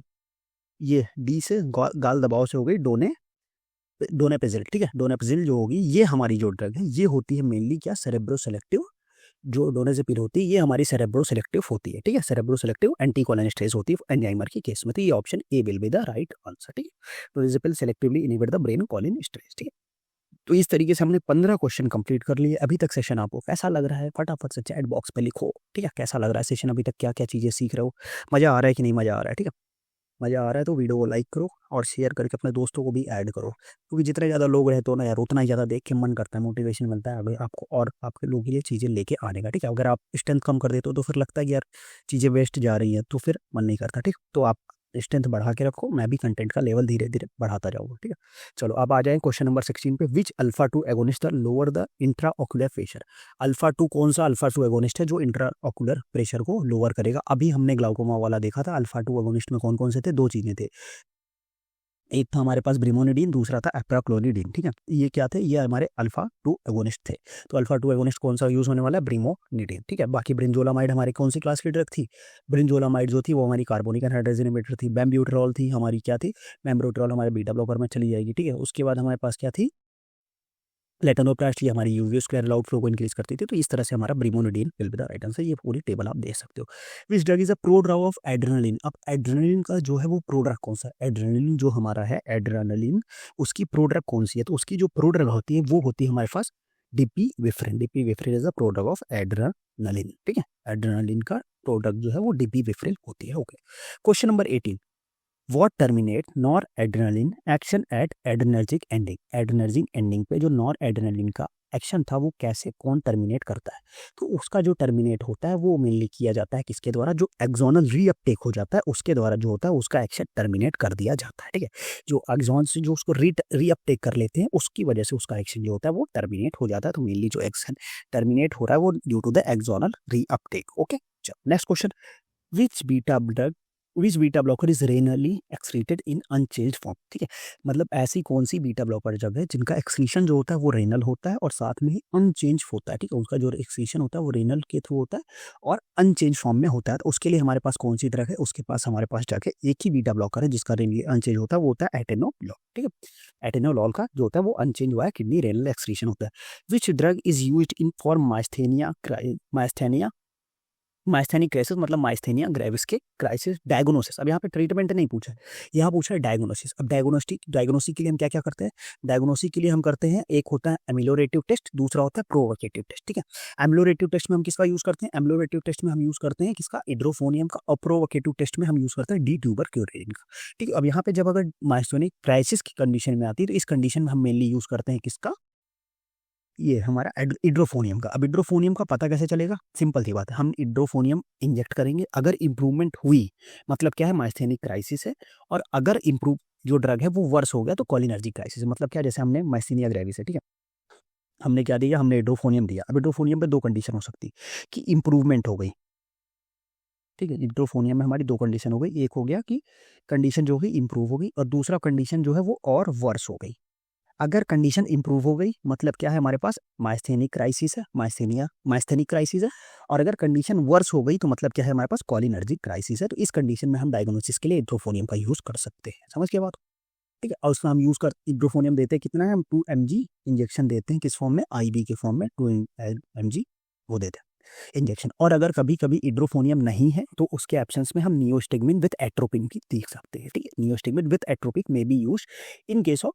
ये डी से गाल दबाव से हो गई डोनेपेजिल, ठीक है। डोनेपेजिल जो होगी ये हमारी जो ड्रग है ये होती है मेनली क्या, सेरेब्रो सेलेक्टिव जो डोनाजेपिन होती है ये हमारी सेरेब्रो सेलेक्टिव होती है, ठीक है, सेरेब्रो सेलेक्टिव एंटीकोलिनेस्टेरेज होती है एंजाइमर के केस में। तो ये option A will be the right answer, ठीक है। डोनाजेपिन सेलेक्टिवली इनहिबिट द ब्रेन कोलिनेस्टेरेज, ठीक है। तो इस तरीके से हमने 15 क्वेश्चन कंप्लीट कर लिए। अभी तक सेशन आपको कैसा लग रहा है फटाफट से चैट बॉक्स पे लिखो, ठीक है, कैसा लग रहा है सेशन, अभी तक क्या क्या चीज़ें सीख रहे हो, मज़ा आ रहा है कि नहीं मज़ा आ रहा है, ठीक है। मज़ा आ रहा है तो वीडियो को लाइक करो और शेयर करके अपने दोस्तों को भी ऐड करो, क्योंकि जितने ज़्यादा लोग रहते हो ना यार उतना ही ज़्यादा देख के मन करता है, मोटिवेशन मिलता है अगर आपको और आपके लोगों के लिए चीज़ें लेके आने का, ठीक है। अगर आप स्ट्रेंथ कम कर देते हो तो फिर लगता है कि यार चीज़ें वेस्ट जा रही हैं, तो फिर मन नहीं करता, ठीक। तो आप स्ट्रेंथ बढ़ा के रखो, मैं भी कंटेंट का लेवल धीरे धीरे बढ़ाता जाऊँगा, ठीक है। चलो अब आ जाए क्वेश्चन नंबर 16 पे। Which alpha 2 agonist lower the intra ocular pressure. Alpha 2 कौन सा अल्फा 2 एगोनिस्ट है जो इंट्रा ऑकुलर प्रेशर को लोअर करेगा। अभी हमने ग्लाउकोमा वाला देखा था, अल्फा 2 एगोनिस्ट में कौन कौन से थे, दो चीज़ें थे, एक था हमारे पास ब्रिमोनिडीन, दूसरा था एप्राक्लोनिडीन, ठीक है। ये क्या थे, ये हमारे अल्फा 2 एगोनिस्ट थे। तो अल्फा 2 एगोनिस्ट कौन सा यूज होने वाला है, ब्रिमोनिडीन, ठीक है। बाकी ब्रिंजोलामाइड हमारी कौन सी क्लास की ड्रग थी, ब्रिंजोलामाइड जो थी वो हमारी कार्बोनिक एनहाइड्रेज इनहिबिटर थी। बेम्ब्यूटेरॉल थी हमारी क्या थी, बेम्ब्यूटेरॉल हमारे बीटा ब्लॉकर में चली जाएगी, ठीक है। उसके बाद हमारे पास क्या थी, लेटनोप्रास्ट, ये हमारी यूवी स्क्वायर आउट फ्लो को इंक्रीज करती थी। तो इस तरह से हमारा brimonidine will be the right answer. ये पूरी टेबल आप देख सकते हो। Which drug is a prodrug of adrenaline. अब एड्रेनालिन का जो है वो प्रोड्रग कौन सा है, एड्रेनालिन जो हमारा है एड्रेनालिन, उसकी प्रोड्रग कौन सी है, तो उसकी जो प्रोड्रग होती है वो होती है हमारे पास dipivefrin. Dipivefrin is a prodrug of adrenaline, ठीक है। एड्रेनालिन का प्रोडक्ट जो है वो डिपिविफ्रिन होती है, okay. Question number 18। What terminate nor adrenaline action at adrenergic ending. Adrenergic ending पे जो नॉर एड्रेनालिन का एक्शन था वो कैसे कौन टर्मिनेट करता है, तो उसका जो टर्मिनेट होता है वो मेनली किया जाता है किसके द्वारा, जो एक्सोनल रीअपटेक हो जाता है उसके द्वारा जो होता है उसका एक्शन टर्मिनेट कर दिया जाता है, ठीक है। जो एक्सोन से जो उसको रीअपटेक कर लेते हैं उसकी वजह से उसका एक्शन जो होता है वो टर्मिनेट हो जाता है। तो मेनली जो एक्शन टर्मिनेट हो रहा है वो due to the axonal reuptake, okay. चलो next question. Which beta drug which beta blocker is renally excreted in unchanged form, ठीक है। मतलब ऐसी कौन सी बीटा ब्लॉकर ड्रग है जिनका एक्सक्रीशन जो होता है वो रेनल होता है और साथ में ही अनचेंज होता है, ठीक है। उसका जो एक्सक्रीशन होता है वो रेनल के थ्रू होता है और अनचेंज फॉर्म में होता है। तो उसके लिए हमारे पास कौन सी ड्रग है, उसके पास हमारे पास ड्रग है एक ही बीटा ब्लॉकर है जिसका रेनली अनचेंज होता है, वो होता है एटेनोलॉल, ठीक है। एटेनोलॉल का जो होता है वो अनचेंज हुआ है, किडनी रेनल एक्सक्रीशन होता है। Which drug is used in for myasthenia myasthenic crisis, मतलब माइस्थेनिया ग्रेविस के क्राइसिस डायग्नोसिस। अब यहाँ पे ट्रीटमेंट नहीं पूछा है, यहाँ पूछा है डायग्नोसिस। अब डायग्नोस्टिक के लिए हम क्या क्या करते हैं, डायग्नोस्टिक के लिए हम करते हैं, एक होता है एमिलोरेटिव टेस्ट, दूसरा होता है प्रोवोकेटिव टेस्ट, ठीक है। एमिलोरेटिव टेस्ट में हम किसका यूज करते हैं, एमिलोरेटिव टेस्ट में हम यूज करते हैं किसका, इड्रोफोनियम का, और प्रोवोकेटिव टेस्ट में हम यूज करते हैं डी ट्यूबरक्यूलिन का, ठीक है। अब यहाँ पे जब अगर माइस्थेनिक क्राइसिस की कंडीशन में आती है तो इस कंडीशन में हम मेनली यूज करते हैं किसका, ये हमारा इड्रोफोनियम का। अब इड्रोफोनियम का पता कैसे चलेगा, सिंपल सी बात है, हम इड्रोफोनियम इंजेक्ट करेंगे, अगर इंप्रूवमेंट हुई मतलब क्या है, माइस्थेनिक क्राइसिस है, और अगर इंप्रूव जो ड्रग है वो वर्स हो गया तो कोलिनर्जिक क्राइसिस है। मतलब क्या, जैसे हमने माइस्थेनिया ग्रेविस है, ठीक है, हमने क्या दिया, हमने इड्रोफोनियम दिया। अब इड्रोफोनियम पे दो कंडीशन हो सकती कि इंप्रूवमेंट हो गई, ठीक है। इड्रोफोनियम में हमारी दो कंडीशन हो गई, एक हो गया कि कंडीशन जो हुई इंप्रूव हो गई, और दूसरा कंडीशन जो है वो और वर्स हो गई। अगर कंडीशन इंप्रूव हो गई मतलब क्या है, हमारे पास माइस्थेनिक क्राइसिस है, माइस्थेनिक क्राइसिस है, और अगर कंडीशन वर्स हो गई तो मतलब क्या है, हमारे पास कोलिनर्जिक क्राइसिस है। तो इस कंडीशन में हम डायग्नोसिस के लिए इड्रोफोनियम का यूज कर सकते हैं, समझ के बात, ठीक है। और उसमें हम यूज कर इड्रोफोनियम देते हैं कितना है, हम 2 mg इंजेक्शन देते हैं, किस फॉर्म में, IV के फॉर्म में 2 mg वो देते हैं इंजेक्शन। और अगर कभी कभी इड्रोफोनियम नहीं है तो उसके एब्सेंस में हम नियोस्टिगमिन विद एट्रोपिन की देख सकते हैं, ठीक है। Neostigmine with atropine may be use in case of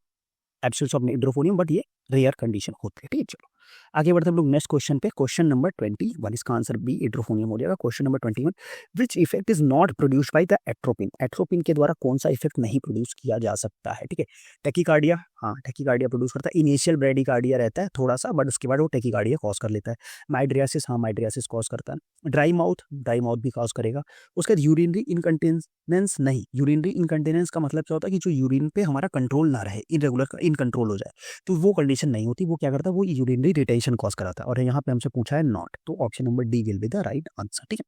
absence of edrophonium, but ये रेयर कंडीशन होती है, ठीक है। चलो आगे बढ़ते हम लोग नेक्स्ट क्वेश्चन पे। क्वेश्चन नंबर 21, इसका आंसर बी इड्रोफोनियम हो जाएगा। Question number 21, which effect is not produced by the atropine. Atropine के द्वारा कौन सा इफेक्ट नहीं प्रोड्यूस किया जा सकता है, ठीक है। टेकिकार्डिया, हाँ टेकिकार्डिया प्रोड्यूस करता है। इनिशियल ब्रेडिकार्डिया रहता है थोड़ा सा, बट उसके बाद वो टेकिकार्डिया कॉज कर लेता है। माइड्रियासिस, हाँ माइड्रियासिस कॉज करता है। ड्राई माउथ भी कॉज करेगा। उसके बाद यूरिनरी इनकंटिनेंस, नहीं, यूरिनरी इनकंटिनेंस का मतलब क्या होता है कि जो यूरिन पे हमारा कंट्रोल ना रहे, इनरेगुलर इनकंट्रोल हो जाए, तो वो कंडीशन नहीं होती। वो क्या करता है, वो यूरिनरी रिटेंशन कॉज कराता है, और यहाँ पे हमसे पूछा है नॉट, तो option number D will be the right answer, ठीक है।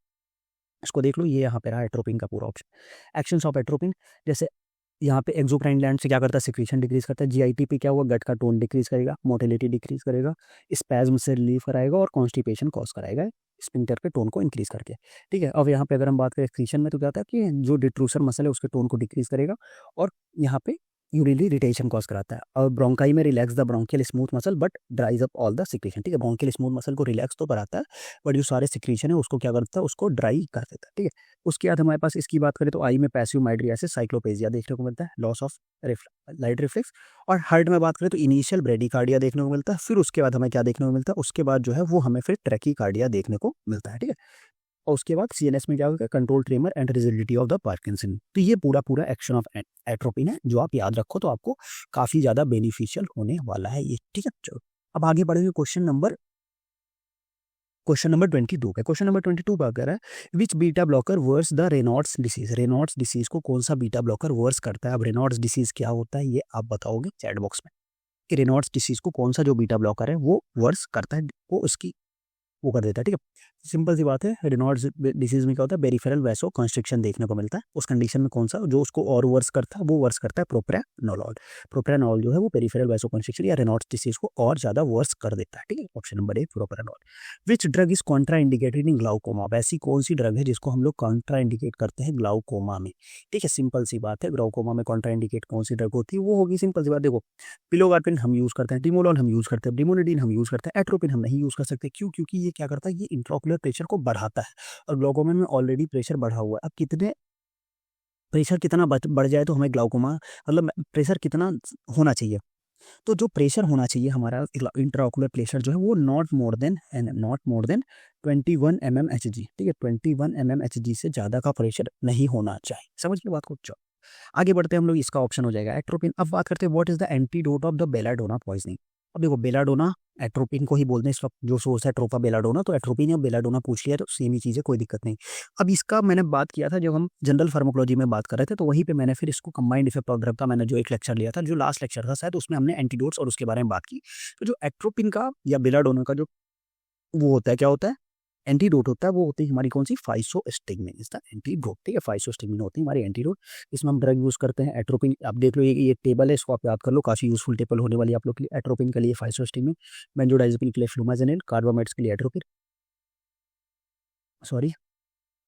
इसको देख लो, ये यहाँ पे रहा एट्रोपिन का पूरा ऑप्शन। एक्शंस ऑफ एट्रोपिन, जैसे यहाँ पे एक्सोक्राइन ग्लैंड से क्या करता है, सिक्रीशन डिक्रीज करता है। जीआईटी पे क्या हुआ, गट का टोन डिक्रीज करेगा, मोटिलिटी डिक्रीज करेगा, स्पैज्म से रिलीफ कराएगा, और कॉन्स्टिपेशन कॉज कराएगा स्पिंक्टर के टोन को इंक्रीज करके, ठीक है। अब यहाँ पे अगर हम बात करें एक्सक्रीशन में तो क्या होता है कि जो डिट्रूसर मसल है उसके टोन को डिक्रीज करेगा, और यहाँ पे यूरिनरी रिटेंशन कॉज कराता है। और ब्रोंकाई में relax the bronchial smooth muscle but ड्राइज up all the secretion, ठीक है। ब्रोंकियल स्मूथ मसल को रिलैक्स तो कराता है बट जो सारे सिक्रीशन है उसको क्या करता है, उसको ड्राई कर देता है, ठीक है। उसके बाद हमारे पास इसकी बात करें तो आई में पैसिव माइड्रियासिस साइक्लोपेजिया देखने को मिलता है, लॉस ऑफ लाइट रिफ्लेक्स। और हार्ट में बात करें तो इनिशियल ब्रेडिकार्डिया देखने को मिलता है, फिर उसके बाद हमें क्या देखने को मिलता है, उसके बाद जो है वो हमें फिर ट्रैकीकार्डिया देखने को मिलता है, ठीक है। और उसके बाद सीएनएस में क्या होगा, control tremor and rigidity of the Parkinson. तो ये पूरा पूरा एक्शन ऑफ एट्रोपिन है, जो आप याद रखो तो आपको काफी ज्यादा बेनिफिशियल होने वाला है ये, ठीक है। चलो अब आगे बढ़ेंगे क्वेश्चन नंबर 22 पे। क्वेश्चन नंबर 22 बात कर रहा है which beta blocker worse the Raynaud's disease. Raynaud's disease को कौन सा बीटा ब्लॉकर वर्स करता है। अब रेनॉल्ड्स डिसीज क्या होता है ये आप बताओगे चैट बॉक्स में, कि रेनॉल्ड्स डिसीज को कौन सा जो बीटा ब्लॉकर है वो वर्स करता है, वो उसकी वो कर देता है, ठीक है। सिंपल सी बात है, रेनॉल्ड्स डिसीज में क्या होता है, पेरिफेरल वैसो कंस्ट्रिक्शन देखने को मिलता है। उस कंडीशन में कौन सा जो उसको और वर्स करता है, वो वर्स करता है प्रोप्रानोलोल। प्रोप्रानोल जो है वो पेरिफेरल वैसो कंस्ट्रिक्शन या रेनॉल्ड्स डिसीज को और ज्यादा वर्स कर देता है, ठीक है। Option number A प्रोप्रानोल। Which drug is Contra indicated in glaucoma. ऐसी कौन सी ड्रग है जिसको हम लोग कॉन्ट्रा इंडिकेट करते हैं ग्लाउकोमा में, ठीक है। सिंपल सी बात है, ग्लाउकोमा में कॉन्ट्रा इंडिकेट कौन सी ड्रग होती है, वो होगी सिंपल सी बात, देखो पिलोगार्पिन हम यूज करते हैं, डिमोलॉल हम यूज करते हैं, डिमोनिडीन हम यूज करते हैं, एट्रोपिन हम नहीं यूज कर सकते। क्यों? क्योंकि ये क्या करता है, ये इंट्राओकुलर प्रेशर को बढ़ाता है और ग्लाउकोमा में ऑलरेडी प्रेशर बढ़ा हुआ है। अब कितने प्रेशर कितना बढ़ जाए तो हमें ग्लाउकोमा, मतलब प्रेशर कितना होना चाहिए, तो जो प्रेशर होना चाहिए हमारा इंट्राओकुलर प्रेशर जो है वो नॉट मोर देन 21 mmHg, ठीक है। 21 mmHg से ज़्यादा का प्रेशर नहीं होना चाहिए, समझ लो बात को। चलो आगे बढ़ते हैं हम लोग, इसका ऑप्शन हो जाएगा एट्रोपिन। अब बात करते हैं what is the antidote of the belladonna poisoning. अब देखो बेलाडोना एट्रोपिन को ही बोलते हैं इस वक्त, जो सोर्स है ट्रोपा बेलाडोना, तो एट्रोपिन या बेलाडोना पूछ लिया तो सेम ही चीज़ है, कोई दिक्कत नहीं। अब इसका मैंने बात किया था जब हम जनरल फार्माकोलॉजी में बात कर रहे थे, तो वहीं पे मैंने फिर इसको कंबाइंड इफेक्ट ऑफ ड्रग का मैंने जो एक लेक्चर लिया था, जो लास्ट लेक्चर था शायद, उसमें हमने एंटीडोट्स और उसके बारे में बात की। तो जो एट्रोपिन का या बेलाडोना का जो वो होता है, क्या होता है, एंटीडोट होता है, वो होती है हमारी कौन सी, फाइसोस्टिग्मिन इज द एंटीडोट, ठीक है। फाइसोस्टिग्मिन होती है हमारी एंटीडोट, इसमें हम ड्रग यूज करते हैं एट्रोपिन। आप देख लो ये टेबल है, इसको आप याद कर लो, काफी यूजफुल टेबल होने वाली है आप लोग के लिए। एट्रोपिन के लिए फाइसोस्टिग्मिन, बेंजोडाइजेपिन के लिए फ्लूमाजेनिल, कार्बामेट्स के लिए एट्रोपिन, सॉरी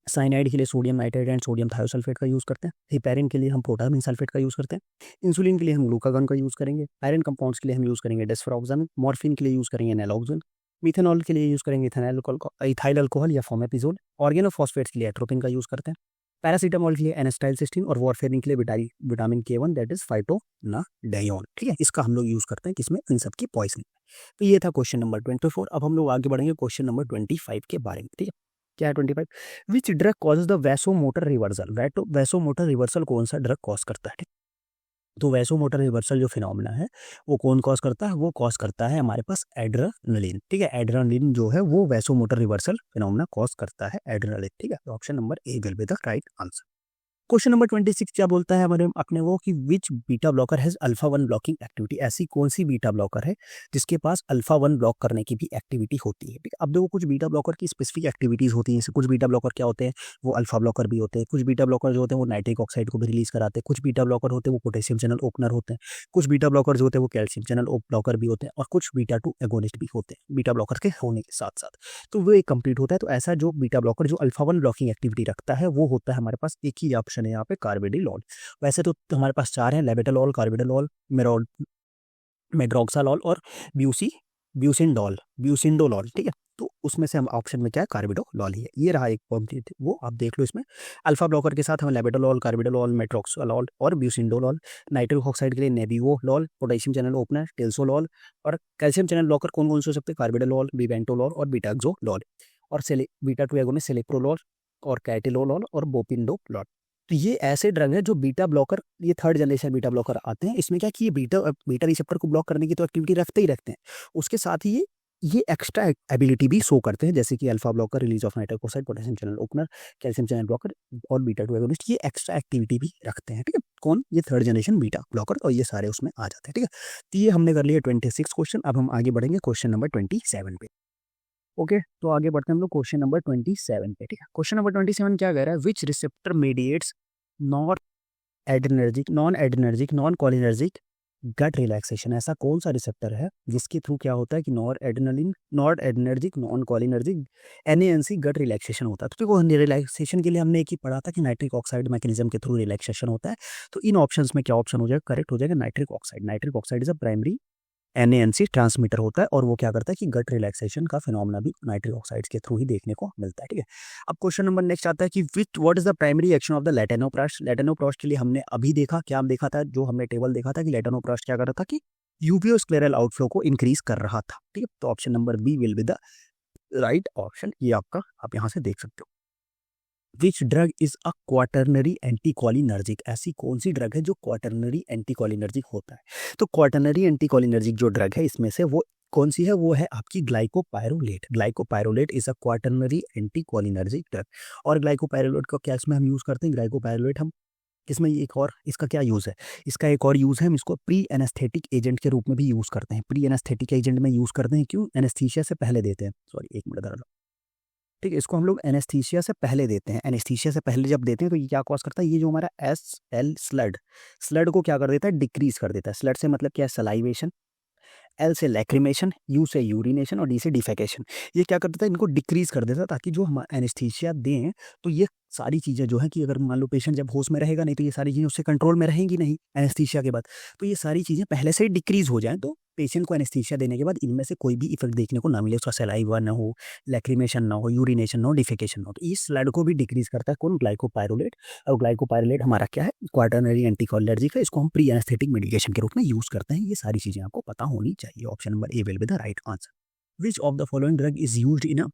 साइनाइड के लिए sodium nitrate and sodium thiosulphate का यूज करते हैं। हिपैरिन के लिए हम प्रोटामिन सल्फेट का यूज करते हैं। इंसुलिन के लिए हम ग्लूकागॉन का यूज करेंगे। आयरन कंपाउंड्स के लिए हम यूज करेंगे डेस्फेरोक्सामिन। मॉर्फिन के लिए यूज करेंगे नैलोक्सिन। मिथेनॉल के लिए यूज करेंगे इथाइल अल्कोहल या फॉर्मेपिजोल। ऑर्गेनोफॉस्फेट्स के लिए एट्रोपिन का यूज करते हैं। पैरासीटामोल के लिए एनास्टाइलसिस्टीन और वॉरफेरिन के लिए विटामिन K1 दैट इज फाइटोनाडायोन, ठीक है। इसका हम लोग यूज करते हैं किसमें, इन सब की पॉइजनिंग। तो ये था क्वेश्चन नंबर 24। अब हम लोग आगे बढ़ेंगे क्वेश्चन नंबर 25 के बारे में, ठीक है। क्या है 25, विच drug causes the vasomotor reversal. Vasomotor reversal कौन सा ड्रग कॉज करता है, तो वैसोमोटर रिवर्सल जो फिनोमिना है वो कौन कॉज करता है, वो कॉज करता है हमारे पास एड्रेनलिन, ठीक है। एड्रेनलिन जो है वो वैसोमोटर रिवर्सल फिनोमिना कॉज करता है, एड्रेनलिन, ठीक है। तो option number A will be the right answer. Question number 26 क्या बोलता है हमारे अपने वो, कि which beta blocker has alpha 1 blocking activity. ऐसी कौन सी बीटा ब्लॉकर है जिसके पास अल्फा 1 ब्लॉक करने की भी एक्टिविटी होती है, ठीक है। अब देखो कुछ बीटा ब्लॉकर की स्पेसिफिक एक्टिविटीज होती हैं, जैसे कुछ बीटा ब्लॉकर क्या होते हैं, वो अल्फा ब्लॉकर भी होते हैं। कुछ बीटा ब्लॉकर जो होते हैं वो नाइट्रिक ऑक्साइड को भी रिलीज कराते हैं। कुछ बीटा ब्लॉकर होते हैं वो पोटेशियम चैनल ओपनर होते हैं। कुछ बीटा ब्लॉकर जो होते हैं वो कैल्शियम चैनल ब्लॉकर भी होते हैं। और कुछ बीटा 2 एगोनिस्ट भी होते हैं बीटा ब्लॉकर के होने के साथ साथ, तो वो एक कंप्लीट होता है। तो ऐसा जो बीटा ब्लॉकर जो अल्फा 1 ब्लॉकिंग एक्टिविटी रखता है वो होता है हमारे पास, एक ही ऑप्शन है यहाँ पे, कार्बिडिलॉल। वैसे तो हमारे पास 4 हैं, लेबेटालॉल, कार्बिडोलॉल, मेड्रोक्सालॉल और ब्यूसिंडोलॉल, ठीक है। तो उसमें से हम ऑप्शन में क्या है, कार्बिडोलॉल ही है। ये रहा एक कंप्लीट, वो आप देख लो इसमें अल्फा ब्लॉकर के साथ हमें लेबेटालॉल, कार्बिडोलॉल, मेट्रोक्सालॉल और ब्यूसिंडोलॉल। नाइट्रिक ऑक्साइड के लिए नेबिवोलॉल, पोटेशियम चैनल ओपनर टेल्सोलॉल, और कैल्शियम चैनल ब्लॉकर कौन कौन से हो सकते हैं, कार्बिडोलॉल, बिबेंटोलॉल और बीटाक्सोलॉल, और बीटा 2 एगोनिस्ट सेलेप्रोलॉल और कैटिलोलॉल और बोपिंडोलॉल। तो ये ऐसे ड्रग है जो बीटा ब्लॉकर, ये थर्ड जनरेशन बीटा ब्लॉकर आते हैं। इसमें क्या कि ये बीटा रिसेप्टर को ब्लॉक करने की तो एक्टिविटी रखते ही रखते हैं, उसके साथ ही ये एक्स्ट्रा एबिलिटी भी शो करते हैं, जैसे कि alpha blocker, release of nitric oxide, potassium channel opener, calcium channel blocker और बीटा 2 एगोनिस्ट, ये एक्स्ट्रा एक्टिविटी भी रखते हैं, ठीक है। कौन, ये थर्ड जनरेशन बीटा ब्लॉकर, और ये सारे उसमें आ जाते हैं, ठीक है। तो ये हमने कर लिया 26 क्वेश्चन। अब हम आगे बढ़ेंगे क्वेश्चन नंबर 27 पे। ओके तो आगे बढ़ते हैं हम लोग क्वेश्चन नंबर 27 पे, ठीक है। क्वेश्चन नंबर 27 क्या कह रहा है, which receptor mediates non adrenergic, non cholinergic gut relaxation, ऐसा कौन सा रिसेप्टर है जिसके थ्रू क्या होता है कि नॉर एडनर्जिक नॉन कॉलिनर्जिक NANC गट रिलैक्सेशन होता है। तो देखो रिलैक्सेशन के लिए हमने एक ही पढ़ा था कि नाइट्रिक ऑक्साइड मैकेनिज्म के थ्रू रिलैक्सेशन होता है। तो इन ऑप्शंस में क्या ऑप्शन हो जाएगा, करेक्ट हो जाएगा nitric oxide. Nitric oxide is a primary NANC transmitter होता है और वो क्या करता है कि गट रिलैक्सेशन का फिनोमेना भी नाइट्रिक ऑक्साइड्स के थ्रू ही देखने को मिलता है। ठीक है, अब क्वेश्चन नंबर नेक्स्ट आता है कि which what is the primary action of the latanoprost. Latanoprost के लिए हमने अभी देखा, क्या हम देखा था, जो हमने टेबल देखा था कि लेटेनोप्रास्ट क्या कर रहा था कि यूवियोस्क्लेरल आउटफ्लो को इंक्रीज कर रहा था। ठीक है, तो option number B will be the right option, ये आपका आप यहाँ से देख सकते हो। Which drug is a quaternary anticholinergic, ऐसी कौन सी ड्रग है जो क्वाटरनरी एंटीकोलिनर्जिक होता है। तो क्वाटरनरी एंटीकोलिनर्जिक जो ड्रग है इसमें से वो कौन सी है, वो है आपकी ग्लाइकोपायरोलेट। ग्लाइकोपायरोलेट is a quaternary anticholinergic drug. और ग्लाइकोपायरोलेट को क्या इसमें हम यूज करते हैं, ग्लाइकोपायरोलेट हम इसमें एक और इसका क्या यूज़ है, इसका एक और यूज़ है, हम इसको प्री एनेस्थेटिक एजेंट के रूप में भी यूज़ करते हैं। प्री एनेस्थेटिक एजेंट में यूज़ करते हैं, क्यों, एनेस्थीसिया से पहले देते हैं। सॉरी एक मिनट लो। ठीक है, इसको हम लोग एनेस्थीसिया से पहले देते हैं। एनेस्थीसिया से पहले जब देते हैं तो ये क्या कॉज करता है, ये जो हमारा SL स्लड, स्लड को क्या कर देता है, डिक्रीज कर देता है। स्लड से मतलब क्या है, सलाइवेशन, L से लैक्रिमेशन, U से यूरिनेशन और D से डिफेकेशन। ये क्या कर देता है, इनको डिक्रीज कर देता है ताकि जो हम एनेस्थीसिया दें तो ये सारी चीज़ें जो है कि अगर मान लो पेशेंट जब होश में रहेगा नहीं तो ये सारी चीज़ें उससे कंट्रोल में रहेंगी नहीं एनेस्थीसिया के बाद, तो ये सारी चीज़ें पहले से ही डिक्रीज हो जाएं तो पेशेंट को एनेस्थीसिया देने के बाद इनमें से कोई भी इफेक्ट देखने को ना मिले, उसका सलाइवा ना हो, लैक्रिमेशन ना हो, यूरिनेशन ना हो, डिफेकेशन ना हो। तो इस स्लड को भी डिक्रीज करता है कौन, ग्लाइकोपायरोलेट। और ग्लाइकोपायरोलेट हमारा क्या है, क्वाटरनरी एंटीकोलिनर्जिक है, इसको हम प्री एनेस्थेटिक मेडिकेशन के रूप में यूज करते हैं। ये सारी चीज़ें आपको पता होनी चाहिए। Option number A will be the right answer. Which of the following drug is used in a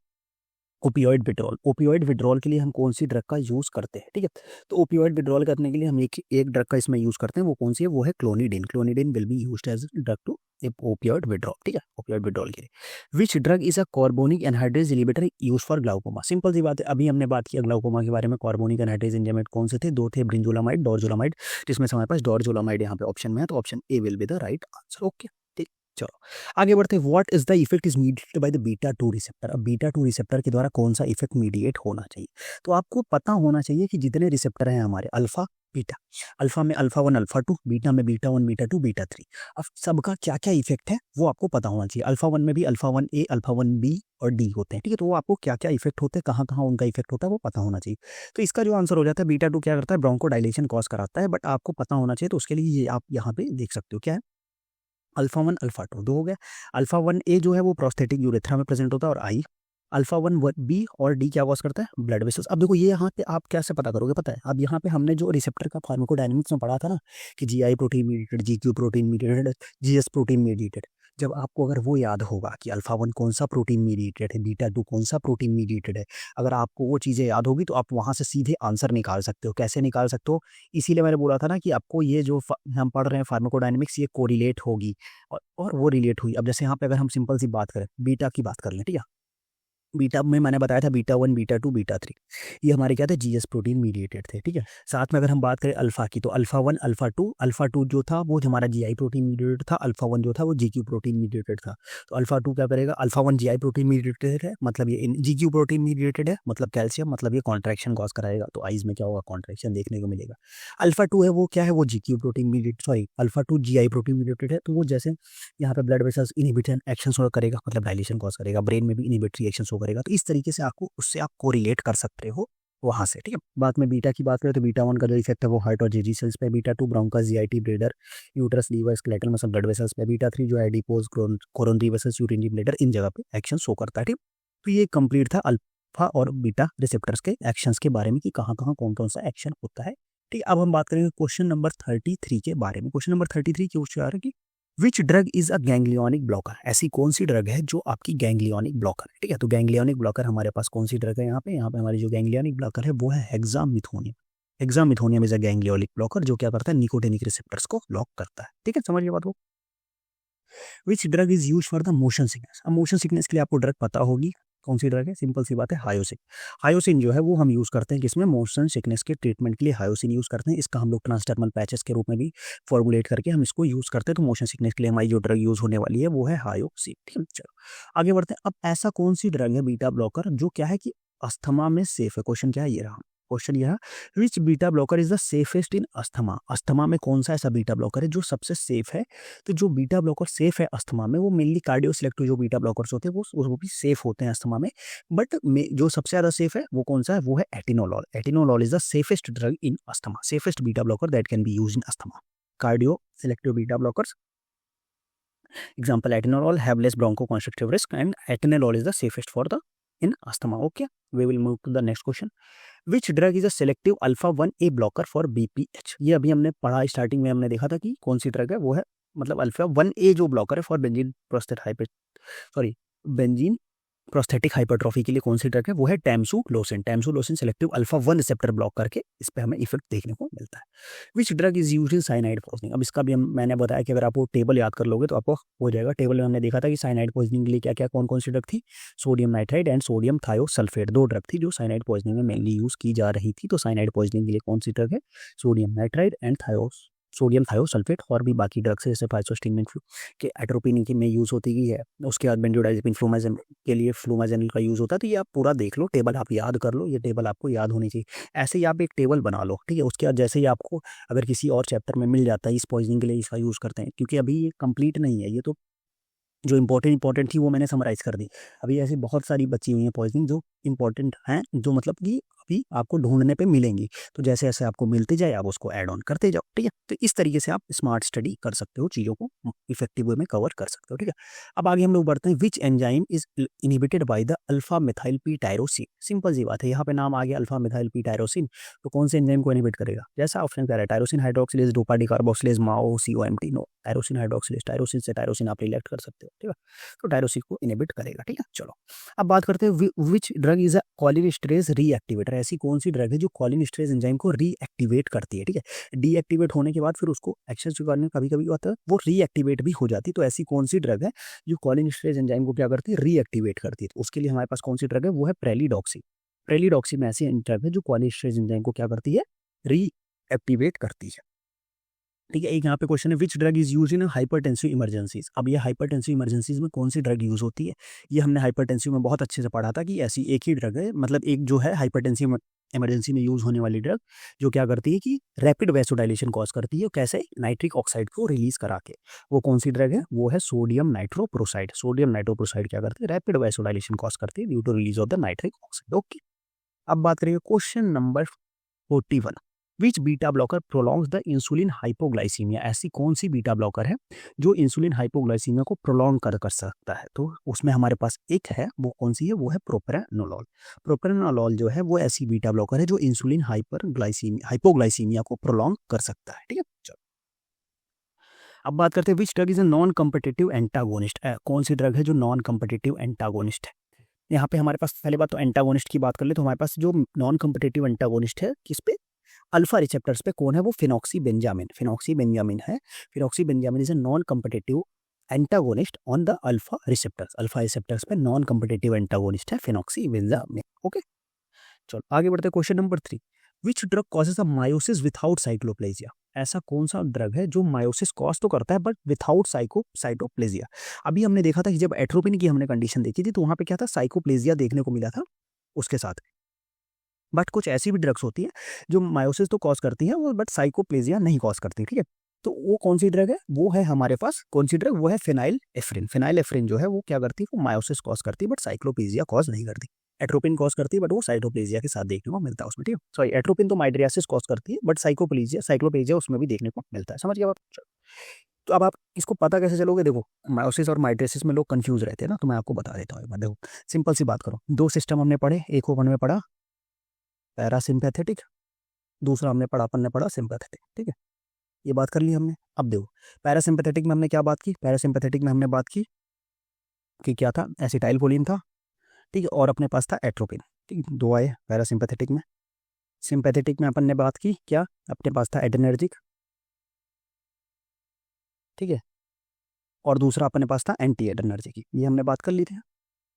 opioid withdrawal. Opioid withdrawal के लिए हम कौन सी ड्रग का यूज़ करते हैं, ठीक है। तो ओपियोइड विड्रॉल करने के लिए हम एक ड्रग का इसमें यूज़ करते हैं, वो कौन सी है, वो है clonidine. Clonidine will be used as drug to opioid withdrawal, ठीक है, ओपियोइड विड्रॉल के लिए। Which drug is a carbonic anhydrase inhibitor use for glaucoma. Simple सी बात है, अभी हमने बात किया ग्लाउकोमा के बारे में। कार्बोनिक एनहाइड्रेज इंजाइमेट कौन से थे, दो थे, ब्रिंजोलामाइड, डोरजोलामाइड, जिसमें से हमारे पास डोरजोलामाइड यहाँ पे ऑप्शन में है, तो option A will be the right answer. Okay, चलो आगे बढ़ते हैं। What is the effect is mediated by the beta 2 receptor. अब बीटा 2 रिसेप्टर के द्वारा कौन सा इफेक्ट मीडिएट होना चाहिए, तो आपको पता होना चाहिए कि जितने रिसेप्टर हैं हमारे अल्फा बीटा, अल्फा में अल्फा 1 अल्फा 2, बीटा में बीटा 1 बीटा 2 बीटा 3, अब सबका क्या क्या इफेक्ट है वो आपको पता होना चाहिए। अल्फा 1 में भी अल्फा 1 ए अल्फा 1 बी और डी होते हैं, ठीक है, तो वो आपको क्या क्या इफेक्ट होते हैं, कहाँ कहाँ उनका इफेक्ट होता है वो पता होना चाहिए। तो इसका जो आंसर हो जाता है, बीटा 2 क्या करता है, ब्रोंको डायलेशन कॉज कराता है, बट आपको पता होना चाहिए, तो उसके लिए ये आप यहाँ पे देख सकते हो क्या है, अल्फा 1 अल्फा 2 दो हो गया। अल्फा 1 ए जो है वो प्रोस्थेटिक यूरेथ्रा में प्रेजेंट होता है, और आई अल्फा 1 बी और डी क्या कॉज करता है, ब्लड वेसल्स। अब देखो ये यहाँ पे आप कैसे पता करोगे, पता है, अब यहाँ पे हमने जो रिसेप्टर का फार्माकोडायनामिक्स में पढ़ा था ना कि GI protein mediated, GQ protein mediated, GS protein mediated, जब आपको अगर वो याद होगा कि अल्फा 1 कौन सा प्रोटीन मीडिएटेड है, बीटा 2 कौन सा प्रोटीन मीडिएटेड है, अगर आपको वो चीज़ें याद होगी तो आप वहाँ से सीधे आंसर निकाल सकते हो। कैसे निकाल सकते हो, इसीलिए मैंने बोला था ना कि आपको ये जो हम पढ़ रहे हैं फार्माकोडायनामिक्स, ये कोरिलेट होगी और वो रिलेट हुई। अब जैसे यहाँ पे अगर हम सिंपल सी बात करें, बीटा की बात कर लें, ठीक है, बीटा में मैंने बताया था बीटा 1 बीटा 2 बीटा 3, ये हमारे क्या थे, GS प्रोटीन मीडिएटेड थे, ठीक है। साथ में अगर हम बात करें अल्फा की, तो अल्फा 1 अल्फा 2 जो था वो हमारा GI प्रोटीन मीडिएटेड था, अल्फा 1 जो था वो GQ प्रोटीन मीडिएटेड था। तो अल्फा 2 क्या करेगा, अल्फा 1 GI प्रोटीन मीडिएटेड है, मतलब ये GQ प्रोटीन मीडिएटेड है, मतलब कैल्शियम, मतलब ये कॉन्ट्रैक्शन कॉज कराएगा, तो आइज में क्या होगा, कॉन्ट्रैक्शन देखने को मिलेगा। अल्फा 2 है वो क्या है, वो GQ protein mediated, sorry alpha 2 GI protein mediated है, तो वो जैसे यहाँ पे ब्लड वेसल्स इनहिबिशन एक्शन करेगा, मतलब डायलेशन कॉज करेगा, ब्रेन में भी इनहिबिटरी एक्शन शो करेगा, तो इस तरीके से आपको उससे आप कोरिलेट कर सकते हो वहां से, ठीक है। बाद में बीटा की बात करें तो बीटा 1 का जो इफेक्ट है वो हार्ट और जेजी सेल्स पे, beta 2 bronchus GIT bladder uterus liver skeletal muscle blood vessels पे, बीटा 3 जो है adipose coronary vessels urinary bladder, इन जगह पे एक्शन शो करता है, ठीक। तो ये कंप्लीट था अल्फा और बीटा रिसेप्टर्स के एक्शंस के बारे में कि कहाँ कहाँ कौन कौन सा एक्शन होता है, ठीक। अब हम बात करेंगे क्वेश्चन नंबर 33 के बारे में। क्वेश्चन नंबर 33 क्वेश्चन आ रहा है कि विच drug is a ganglionic blocker. ऐसी कौन सी ड्रग है जो आपकी गैंग्लियोनिक ब्लॉकर है, ठीक है। तो गैंग्लियोनिक ब्लॉकर हमारे पास कौन सी ड्रग है, यहाँ पे हमारी जो गैंग्लियोनिक ब्लॉकर है वो है हेक्सामिथोनियम। हेक्सामिथोनियम इज अ गैंग्लियोनिक ब्लॉकर जो क्या करता है, निकोटिनिक रिसेप्टर्स को ब्लॉक करता है, ठीक है, समझिए बात को। विच drug is use for the motion sickness. अब मोशन सिकनेस के लिए आपको ड्रग पता होगी, कौन सी ड्रग है, सिंपल सी बात है, हायोसिन। हायोसिन जो है वो हम यूज़ करते हैं किसमें, मोशन सिकनेस के ट्रीटमेंट के लिए हायोसिन यूज़ करते हैं। इसका हम लोग ट्रांसडर्मल पैचेस के रूप में भी फॉर्मुलेट करके हम इसको यूज़ करते हैं। तो मोशन सिकनेस के लिए हमारी जो ड्रग यूज़ होने वाली है वो है हायोसिन, ठीक है। चलो आगे बढ़ते हैं। अब ऐसा कौन सी ड्रग है बीटा ब्लॉकर जो क्या है कि अस्थमा में सेफ है, क्वेश्चन क्या है ये रहा। क्वेश्चन यह है, which beta blocker is the safest in asthma. Asthma में कौन सा ऐसा बीटा ब्लॉकर है जो सबसे सेफ है? तो जो बीटा ब्लॉकर सेफ है अस्थमा में वो मेनली कार्डियो सिलेक्टिव जो बीटा ब्लॉकर्स होते हैं वो भी सेफ होते हैं अस्थमा में। बट जो सबसे ज़्यादा सेफ है वो कौन सा है? वो है atenolol. Atenolol is the safest drug in asthma, safest beta blocker that can be use in asthma. Cardio selective beta blockers, example atenolol have less bronchoconstrictive risk and atenolol is the safest for the in asthma. Okay, we will move to the next question. Which drug is a selective alpha 1A blocker for BPH? ये अभी हमने पढ़ा, starting में हमने देखा था कि कौन सी ड्रग है, वो है मतलब अल्फा 1A जो ब्लॉकर है for benzene prostate hyper sorry benzene prosthetic hypertrophy के लिए कौन सी ड्रग है? वो है tamsulosin. Tamsulosin selective alpha 1 receptor block करके इस पे हमें इफेक्ट देखने को मिलता है। Which drug is used in cyanide poisoning? अब इसका भी मैंने बताया कि अगर आप वो टेबल याद कर लोगे तो आपको हो जाएगा। टेबल में हमने देखा था कि साइनाइड पॉइजनिंग के लिए क्या क्या कौन कौन सी ड्रग थी? Sodium nitride and sodium thiosulphate, दो ड्रग थी जो साइनाइड पॉइजनिंग में मेनली यूज की जा रही थी। तो साइनाइड पॉइजनिंग के लिए कौन सी ड्रग है? Sodium nitride and sodium thiosulphate. और भी बाकी ड्रग्स है जैसे फाइसोस्टिमुलिन के एट्रोपिन की में यूज़ होती है। उसके बाद बेंजोडाइजेपिन फ्लूमाजेन के लिए फ्लूमाजेनिल का यूज़ होता है। तो ये आप पूरा देख लो, टेबल आप याद कर लो, ये टेबल आपको याद होनी चाहिए। ऐसे ही आप एक टेबल बना लो, ठीक है। उसके बाद जैसे ही आपको अगर किसी और चैप्टर में मिल जाता है इस पॉइजनिंग के लिए इसका यूज़ करते हैं, क्योंकि अभी ये कंप्लीट नहीं है, ये तो जो इंपॉर्टेंट थी वो मैंने समराइज कर दी। अभी ऐसी बहुत सारी बची हुई हैं पॉइजनिंग जो इंपॉर्टेंट हैं, जो मतलब कि अभी आपको ढूंढने पे मिलेंगी। तो जैसे जैसे आपको मिलती जाए आप उसको ऐड ऑन करते जाओ, ठीक है। तो इस तरीके से आप स्मार्ट स्टडी कर सकते हो, चीज़ों को इफेक्टिव वे में कवर कर सकते हो, ठीक है। अब आगे हम लोग बढ़ते हैं, which enzyme is inhibited by the alpha methyl p tyrosine. Simple सी बात है, यहाँ पे नाम आ गया अल्फा मिथाइल पी टायरोसिन, तो कौन से एंजाइम को इनहिबिट करेगा? जैसा ऑप्शन कह रहा है tyrosine hydroxylase, dopa decarboxylase, MAO, COMT। No, tyrosine hydroxylase, tyrosine से टायरोसिन आप रिलेक्ट कर सकते हो, ठीक है। तो टायरोसिन को इनहिबिट करेगा, ठीक है। चलो अब बात करते हैं, विच ड्रग इज अ कोलिनेस्टरेज रीएक्टिवेटर। ऐसी कौन सी ड्रग है जो कोलिनेस्टरेज एंजाइम को रीएक्टिवेट करती है, ठीक है। डीएक्टिवेट होने के बाद फिर उसको एक्सेस करने कभी कभी होता है वो रीएक्टिवेट भी हो जाती है। तो ऐसी कौन सी ड्रग है जो कोलिनेस्टरेज एंजाइम को क्या करती है? रीएक्टिवेट करती है। तो उसके लिए हमारे पास कौन सी ड्रग है? वो है प्रेलिडॉक्सी। प्रेलिडॉक्सी में ऐसी ड्रग है जो कोलिनेस्टरेज एंजाइम को क्या करती है? रीएक्टिवेट करती है, ठीक है। एक यहाँ पे क्वेश्चन है, which drug is use in hypertensive emergencies. अब ये हाइपरटेंसिव इमरजेंसीज में कौन सी ड्रग यूज होती है? ये हमने हाइपरटेंसिव में बहुत अच्छे से पढ़ा था कि ऐसी एक ही ड्रग है, मतलब एक जो है हाइपरटेंसिव इमरजेंसी में यूज होने वाली ड्रग जो क्या करती है कि रैपिड वैसोडाइलेशन कॉज करती है। कैसे? नाइट्रिक ऑक्साइड को रिलीज करा के। वो कौन सी ड्रग है? वो है सोडियम नाइट्रोप्रोसाइड। सोडियम नाइट्रोप्रोसाइड क्या करती है? रैपिड वैसोडाइलेशन कॉज करती है due to release of the nitric oxide. Okay, अब बात करेंगे question number 41, which beta blocker prolongs the insulin hypoglycaemia. ऐसी कौन सी बीटा ब्लॉकर है जो इंसुलिन हाइपोग्लाइसीमिया को प्रोलॉन्ग कर सकता है? तो उसमें हमारे पास एक है, वो कौन सी है? वो है प्रोप्रानोलॉल। प्रोप्रानोलॉल जो है वो ऐसी बीटा ब्लॉकर है जो इंसुलिन हाइपोग्लाइसीमिया को प्रोलॉन्ग कर सकता है, ठीक है। चलो अब बात करते हैं, विच drug is a non competitive antagonist. कौन सी ड्रग है जो नॉन कम्पिटिटिव एंटागोनिस्ट है? यहाँ पे हमारे पास पहले बात तो एंटागोनिस्ट की बात कर ले तो हमारे पास जो नॉन कम्पिटिटिव एंटागोनिस्ट है किस पे? अल्फा रिसेप्टर्स पे। कौन है वो? फिनॉक्सीबेंजामिन। फिनॉक्सीबेंजामिन है। Phenoxybenzamine is a non competitive antagonist on the alpha receptors. Alpha receptors पे नॉन कम्पिटिटिव एंटागोनिस्ट है फिनॉक्सीबेंजामिन। ओके, चलो आगे बढ़ते हैं, question number 3, which drug causes a miosis without cycloplegia. ऐसा कौन सा ड्रग है जो मायोसिस कॉज तो करता है बट विथआउट साइटोप्लेजिया। अभी हमने देखा था कि जब एट्रोपिन की हमने कंडीशन देखी थी तो वहां पे क्या था? साइकोप्लेजिया देखने को मिला था उसके साथ। बट कुछ ऐसी भी ड्रग्स होती है जो मायोसिस तो कॉज करती है बट साइकोप्लेजिया नहीं कॉज करती, ठीक है। तो वो कौन सी ड्रग है? वो है हमारे पास कौन सी ड्रग? वो है फिनाइल एफ्रिन। फिनाइल एफ्रिन जो है वो क्या करती है? वो मायोसिस कॉज करती है बट साइक्लोप्लेजिया कॉज नहीं करती। एट्रोपिन कॉज करती है बट वो साइटोप्लेजिया के साथ देखने को मिलता है उसमें, ठीक है। सॉरी, एट्रोपिन तो माइड्रियासिस कॉज करती है बट साइक्लोप्लेजिया उसमें भी देखने को मिलता है। समझ गया आप? तो अब आप इसको पता कैसे चलोगे? देखो, मायोसिस और माइड्रियासिस में लोग कंफ्यूज रहते हैं ना, तो मैं आपको बता देता हूँ एक बार। देखो सिंपल सी बात करो, दो सिस्टम हमने पढ़े, एक ओपन में पढ़ा पैरासिम्पैथेटिक, दूसरा हमने पढ़ा अपन ने पढ़ा सिंपैथेटिक, ठीक है। ये बात कर ली हमने। अब देखो पैरासिम्पैथेटिक में हमने क्या बात की? पैरासिम्पैथेटिक में हमने बात की कि क्या था? एसिटाइल कोलिन था, ठीक है, और अपने पास था एट्रोपिन, ठीक है। दो आए पैरासिम्पैथेटिक में। सिंपैथेटिक में अपन ने बात की क्या? अपने पास था एड्रेनर्जिक, ठीक है, और दूसरा अपने पास था एंटी एड्रेनर्जिक। ये हमने बात कर ली थी,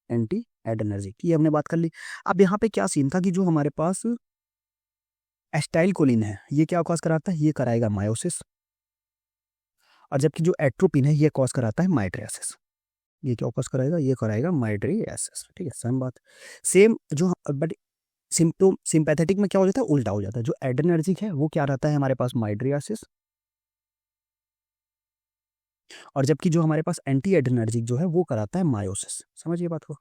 एंटी एड्रेनर्जिक की हमने बात कर ली। अब यहाँ पे क्या सीन था कि जो हमारे पास एस्टाइल कोलिन है ये क्या कॉज कराता है? ये कराएगा मायोसिस। और जबकि जो एट्रोपिन है ये कॉज कराता है माइड्रियासिस। ये क्या कॉज कराएगा? ये कराएगा माइड्रियासिस, ठीक है। सेम बात, सेम जो बट सिंपैथेटिक में क्या हो जाता है, उल्टा हो जाता है। जो एड्रेनर्जिक है वो क्या रहता है हमारे पास, माइड्रियासिस, और जबकि जो हमारे पास एंटी एड्रेनर्जिक जो है वो कराता है मायोसिस। समझिए बात को।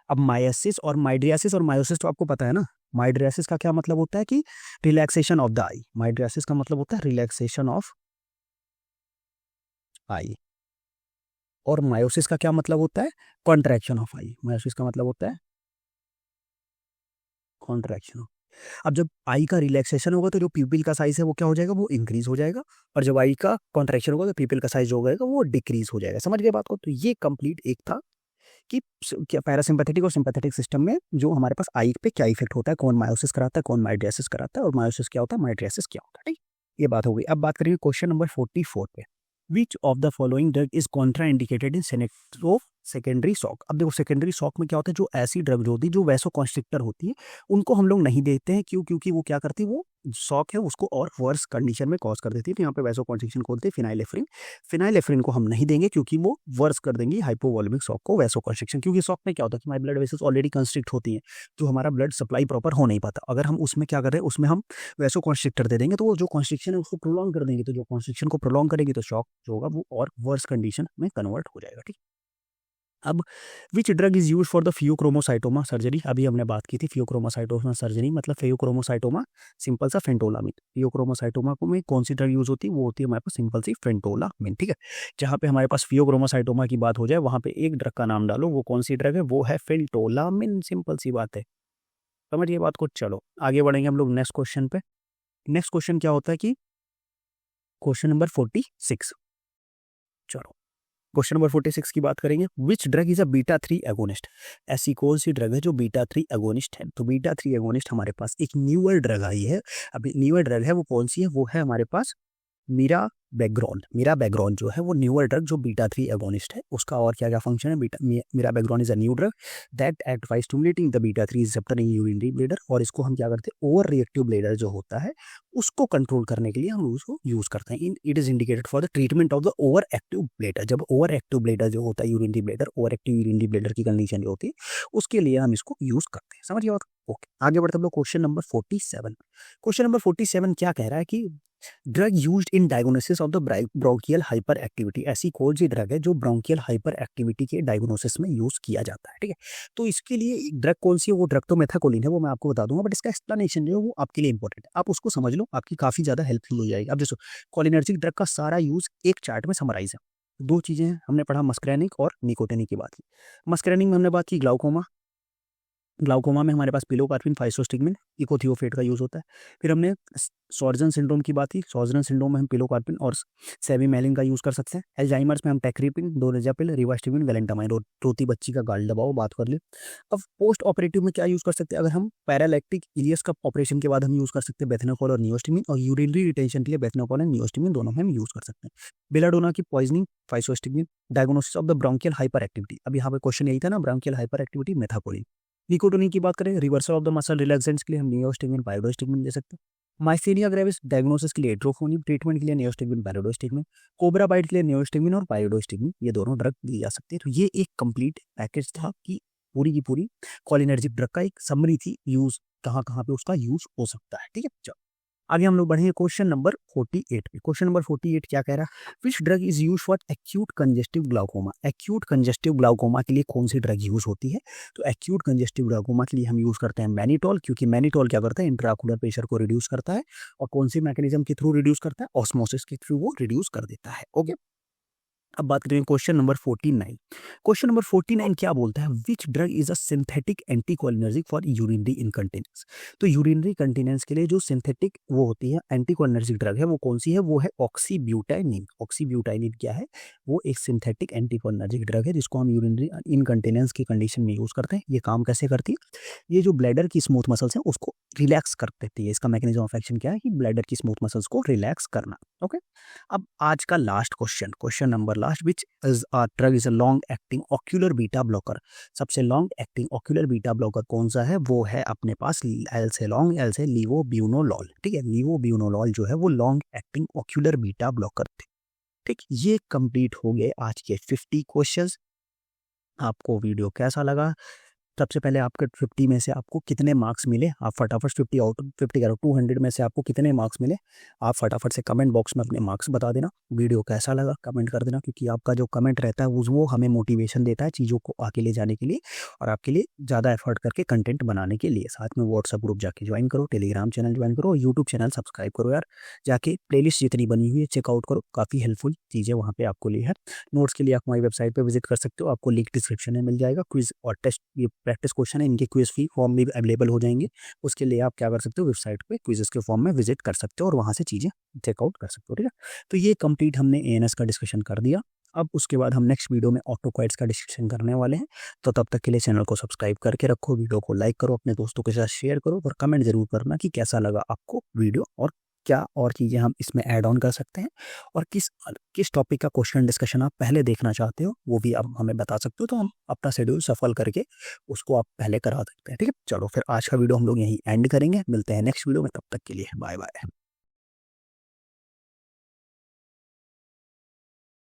अब माइड्रियासिस और मायोसिस तो आपको पता है ना। माइड्रियासिस का क्या मतलब होता है कि relaxation of the I, mydriasis का मतलब होता है रिलैक्सेशन ऑफ आई, और मायोसिस का क्या मतलब होता है, कॉन्ट्रैक्शन ऑफ आई। मायोसिस का मतलब होता है कॉन्ट्रैक्शन। अब जब आई का रिलैक्सेशन होगा तो जो पीपल का साइज है वो क्या हो जाएगा, वो इंक्रीज हो जाएगा, और जब आई का कॉन्ट्रैक्शन होगा तो पीपल का साइज जो होगा वो डिक्रीज हो जाएगा। समझ गए बात को। तो ये कंप्लीट एक था कि क्या पैरासिम्पैथेटिक और सिंपैथेटिक सिस्टम में जो हमारे पास आई पे क्या इफेक्ट होता है, कौन मायोसिस कराता है, कौन माइड्रियासिस कराता है, और मायोसिस क्या होता है, माइड्रियासिस क्या होता है। ठीक, ये बात हो गई। अब बात करेंगे क्वेश्चन नंबर 44 पे। Which of the following drug is Contra indicated in secondary shock. अब देखो सेकेंडरी शॉक में क्या होता है, जो ऐसी ड्रग जो होती है जो वैसो कॉन्स्ट्रिक्टर होती है उनको हम लोग नहीं देते हैं। क्यों? क्योंकि वो क्या करती है, वो शॉक है उसको और वर्स कंडीशन में कॉज कर देती है। तो यहाँ पे वैसो कॉन्स्ट्रिक्शन को बोलते हैं फिनाइलेफ्रिन। फिनाइलेफ्रिन को हम नहीं देंगे क्योंकि वो वर्स कर देंगी हाइपोवॉल्यूमिक शॉक को, वैसो कॉन्स्ट्रिक्शन। क्योंकि शॉक में क्या होता है कि हमारी ब्लड वेसल्स ऑलरेडी कंस्ट्रिक्ट होती हैं, तो हमारा ब्लड सप्लाई प्रॉपर हो नहीं पाता। अगर हम उसमें क्या कर रहे हैं, उसमें हम वैसो कॉन्स्ट्रिक्टर दे देंगे तो वो जो कॉन्स्ट्रिक्शन है उसको प्रोलॉन्ग कर देंगे। तो जो कॉन्स्ट्रिक्शन को प्रोलॉन्ग करेगी तो शॉक जो होगा वो और वर्स कंडीशन में कन्वर्ट हो जाएगा। ठीक। अब which drug is use for the phaeochromocytoma surgery. अभी हमने बात की थी फियोक्रोमोसाइटोमा सर्जरी मतलब फियोक्रोमोसाइटोमा, सिंपल सा फेंटोलामिन। फियोक्रोमोसाइटोमा को में कौन सी ड्रग यूज होती है, वो होती है हमारे पास सिंपल सी फेंटोलामिन। ठीक है। जहाँ पे हमारे पास फियोक्रोमोसाइटोमा की बात हो जाए वहाँ पे एक ड्रग का नाम डालो, वो कौन सी ड्रग है, वो है फेंटोलामिन। सिंपल सी बात है, समझिए बात को। चलो आगे बढ़ेंगे हम लोग नेक्स्ट क्वेश्चन पे। नेक्स्ट क्वेश्चन क्या होता है कि क्वेश्चन नंबर 46। चलो क्वेश्चन नंबर 46 की बात करेंगे। विच drug is a beta 3 agonist. ऐसी कौन सी ड्रग है जो बीटा 3 एगोनिस्ट है। तो बीटा 3 एगोनिस्ट हमारे पास एक न्यूअर ड्रग आई है। अभी न्यूअर ड्रग है वो कौन सी है, वो है हमारे पास मीरा बैकग्राउंड। मीरा बैकग्राउंड जो है वो न्यूअर ड्रग जो बीटा 3 एगोनिस्ट है उसका और क्या क्या फंक्शन है। Mirabegron is a new drug that act by stimulating the beta 3 receptor in urinary bladder. और इसको हम क्या करते हैं, ओवर रिएक्टिव ब्लैडर जो होता है उसको कंट्रोल करने के लिए हम उसको यूज करते हैं। It is indicated for the treatment of the over active bladder. जब ओवर एक्टिव ब्लैडर जो होता है urinary bladder, over active urinary bladder की कंडीशन जो होती है उसके लिए हम इसको यूज करते हैं। समझिए बात। ओके आगे बढ़ते हम लोग क्वेश्चन नंबर 47। क्वेश्चन नंबर 47 क्या कह रहा है कि drug used in diagnosis of the bronchial hyper activity. ऐसी कौन सी ड्रग है जो ब्रोंकियल हाइपर एक्टिविटी के डायग्नोसिस में यूज किया जाता है। ठीक है। तो इसके लिए ड्रग कौन सी है, वो ड्रग तो मेथाकोलिन है, वो मैं आपको बता दूंगा, बट इसका एक्सप्लेनेशन जो है वो आपके लिए इंपॉर्टेंट है। आप उसको समझ लो, आपकी काफी ज्यादा हेल्पफुल हो जाएगी। अब देखो कोलिनर्जिक ड्रग का सारा यूज एक चार्ट में समराइज है। दो चीजें हैं, हमने पढ़ा मस्करेनिक और निकोटेनिक की बात की। मस्करेनिक में हमने बात की ग्लाउकोमा। ग्लाउकोमा में हमारे पास पिलोकार्पिन, फाइसोस्टिग्मिन, इकोथियोफेट का यूज होता है। फिर हमने सॉर्जन सिंड्रोम की बात की। सॉर्जन सिंड्रोम में हम पिलोकार्पिन और सेविमेलिन का यूज कर सकते हैं। एल्जाइमर्स में हम टेक्रीपिन, डोलोजापिल, रिवास्टिमिन, वैलेंटामाइन। रोती बच्ची का गाल दबाओ बात कर ले। अब पोस्ट ऑपरेटिव में क्या यूज कर सकते हैं, अगर हम पैरालैक्टिक इलियस का ऑपरेशन के बाद हम यूज कर सकते हैं बेथनोकोल और नियोस्टिमिन, और यूरिनरी रिटेंशन के लिए बेथनोकोल एंड नियोस्टिमिन दोनों में हम यूज कर सकते हैं। बेलाडोना की poisoning, फाइसोस्टिग्मिन। Diagnosis of the bronchial hyper activity, अब यहाँ पे क्वेश्चन यही था ना, bronchial hyper activity methacholine. Nicotine की बात करें, reversal of the muscle relaxants के लिए हम नियोस्टिग्मिन, पाइरोडोस्टिग्मिन दे सकते हैं। माइस्थेनिया ग्रेविस डायग्नोसिस के लिए एट्रोफोनियम, ट्रीटमेंट के लिए नियोस्टिग्मिन, पाइरोडोस्टिग्मिन। कोबरा बाइट के लिए नियोस्टिग्मिन और पाइरोडोस्टिग्मिन, ये दोनों ड्रग दी जा सकती है। तो ये एक कंप्लीट पैकेज था कि पूरी की पूरी कॉलिनर्जिक ड्रग का एक समरी थी, यूज कहाँ कहाँ पे उसका यूज हो सकता है। ठीक है। चलो आगे हम लोग बढ़ेंगे क्वेश्चन नंबर 48 पे। क्वेश्चन नंबर 48 क्या कह रहा है, which drug is use for acute congestive glaucoma. Acute congestive glaucoma के लिए कौन सी ड्रग यूज होती है। तो एक्यूट कंजेस्टिव ग्लाउकोमा के लिए हम यूज करते हैं मैनिटोल, क्योंकि मैनिटोल क्या करता है, इंट्राकुलर प्रेशर को रिड्यूस करता है। और कौन सी मैकेनिज्म के थ्रू रिड्यूस करता है, ऑस्मोसिस के थ्रू वो रिड्यूस कर देता है। ओके। अब बात करेंगे क्वेश्चन नंबर 49। क्वेश्चन नंबर 49 क्या बोलता है, which drug is a synthetic anticholinergic for urinary incontinence. तो यूरिनरी कंटिनेंस के लिए जो सिंथेटिक वो होती है एंटीकोलिनर्जिक ड्रग है वो कौन सी है, वो है ऑक्सीब्यूटाइनिन। ऑक्सीब्यूटाइनिन क्या है, वो एक सिंथेटिक एंटीकोलिनर्जिक ड्रग है जिसको हम यूरिनरी इनकंटिनेंस की कंडीशन में यूज करते हैं। ये काम कैसे करती है, ये जो ब्लैडर की स्मूथ मसल्स हैं उसको रिलैक्स कर देती है। इसका मैकेनिज्म ऑफ एक्शन क्या है कि ब्लैडर की स्मूथ मसल्स को रिलैक्स करना। ओके। अब आज का last question, question number last, which is a drug is a long acting ocular beta blocker. सबसे long acting ocular beta blocker कौन सा है, वो है अपने पास एल से लॉन्ग, एल से लीवोब्यूनोलॉल। ठीक है। लीवोब्यूनोलॉल जो है वो long acting ocular beta blocker थे। ठीक, ये कंप्लीट हो गए आज के 50 क्वेश्चंस। आपको वीडियो कैसा लगा सबसे पहले आपके 50 में से आपको कितने मार्क्स मिले, आप फटाफट 50 आउट ऑफ 50 करो 200 में से आपको कितने मार्क्स मिले, आप फटाफट से कमेंट बॉक्स में अपने मार्क्स बता देना। वीडियो कैसा लगा कमेंट कर देना, क्योंकि आपका जो कमेंट रहता है वो हमें मोटिवेशन देता है चीज़ों को आगे ले जाने के लिए और आपके लिए ज़्यादा एफर्ट करके कंटेंट बनाने के लिए। साथ में व्हाट्सअप ग्रुप जाके ज्वाइन करो, टेलीग्राम चैनल ज्वाइन करो और यूट्यूब चैनल सब्सक्राइब करो यार। जाके प्लेलिस्ट जितनी बनी हुई है चेकआउट करो, काफ़ी हेल्पफुल चीज़ें वहाँ पे आपको लिए है। नोट्स के लिए आप हमारी वेबसाइट पे विजिट कर सकते हो, आपको लिंक डिस्क्रिप्शन में मिल जाएगा। क्विज और टेस्ट ये प्रैक्टिस क्वेश्चन है, इनके क्विज फी फॉर्म भी अवेलेबल हो जाएंगे। उसके लिए आप क्या कर सकते हो, वेबसाइट पे क्विजेस के फॉर्म में विजिट कर सकते हो और वहाँ से चीज़ें चेकआउट कर सकते हो। ठीक है, तो ये कंप्लीट हमने एएनएस का डिस्कशन कर दिया। अब उसके बाद हम नेक्स्ट वीडियो में ऑटोकैड्स का डिस्कशन करने वाले हैं। तो तब तक के लिए चैनल को सब्सक्राइब करके रखो, वीडियो को लाइक करो, अपने दोस्तों के साथ शेयर करो और कमेंट जरूर करना कि कैसा लगा आपको वीडियो और क्या और चीज़ें हम इसमें ऐड ऑन कर सकते हैं और किस किस टॉपिक का क्वेश्चन डिस्कशन आप पहले देखना चाहते हो वो भी आप हमें बता सकते हो, तो हम अपना शेड्यूल सफल करके उसको आप पहले करा सकते हैं। ठीक है, चलो फिर आज का वीडियो हम लोग यहीं एंड करेंगे, मिलते हैं नेक्स्ट वीडियो में, तब तक के लिए बाय बाय।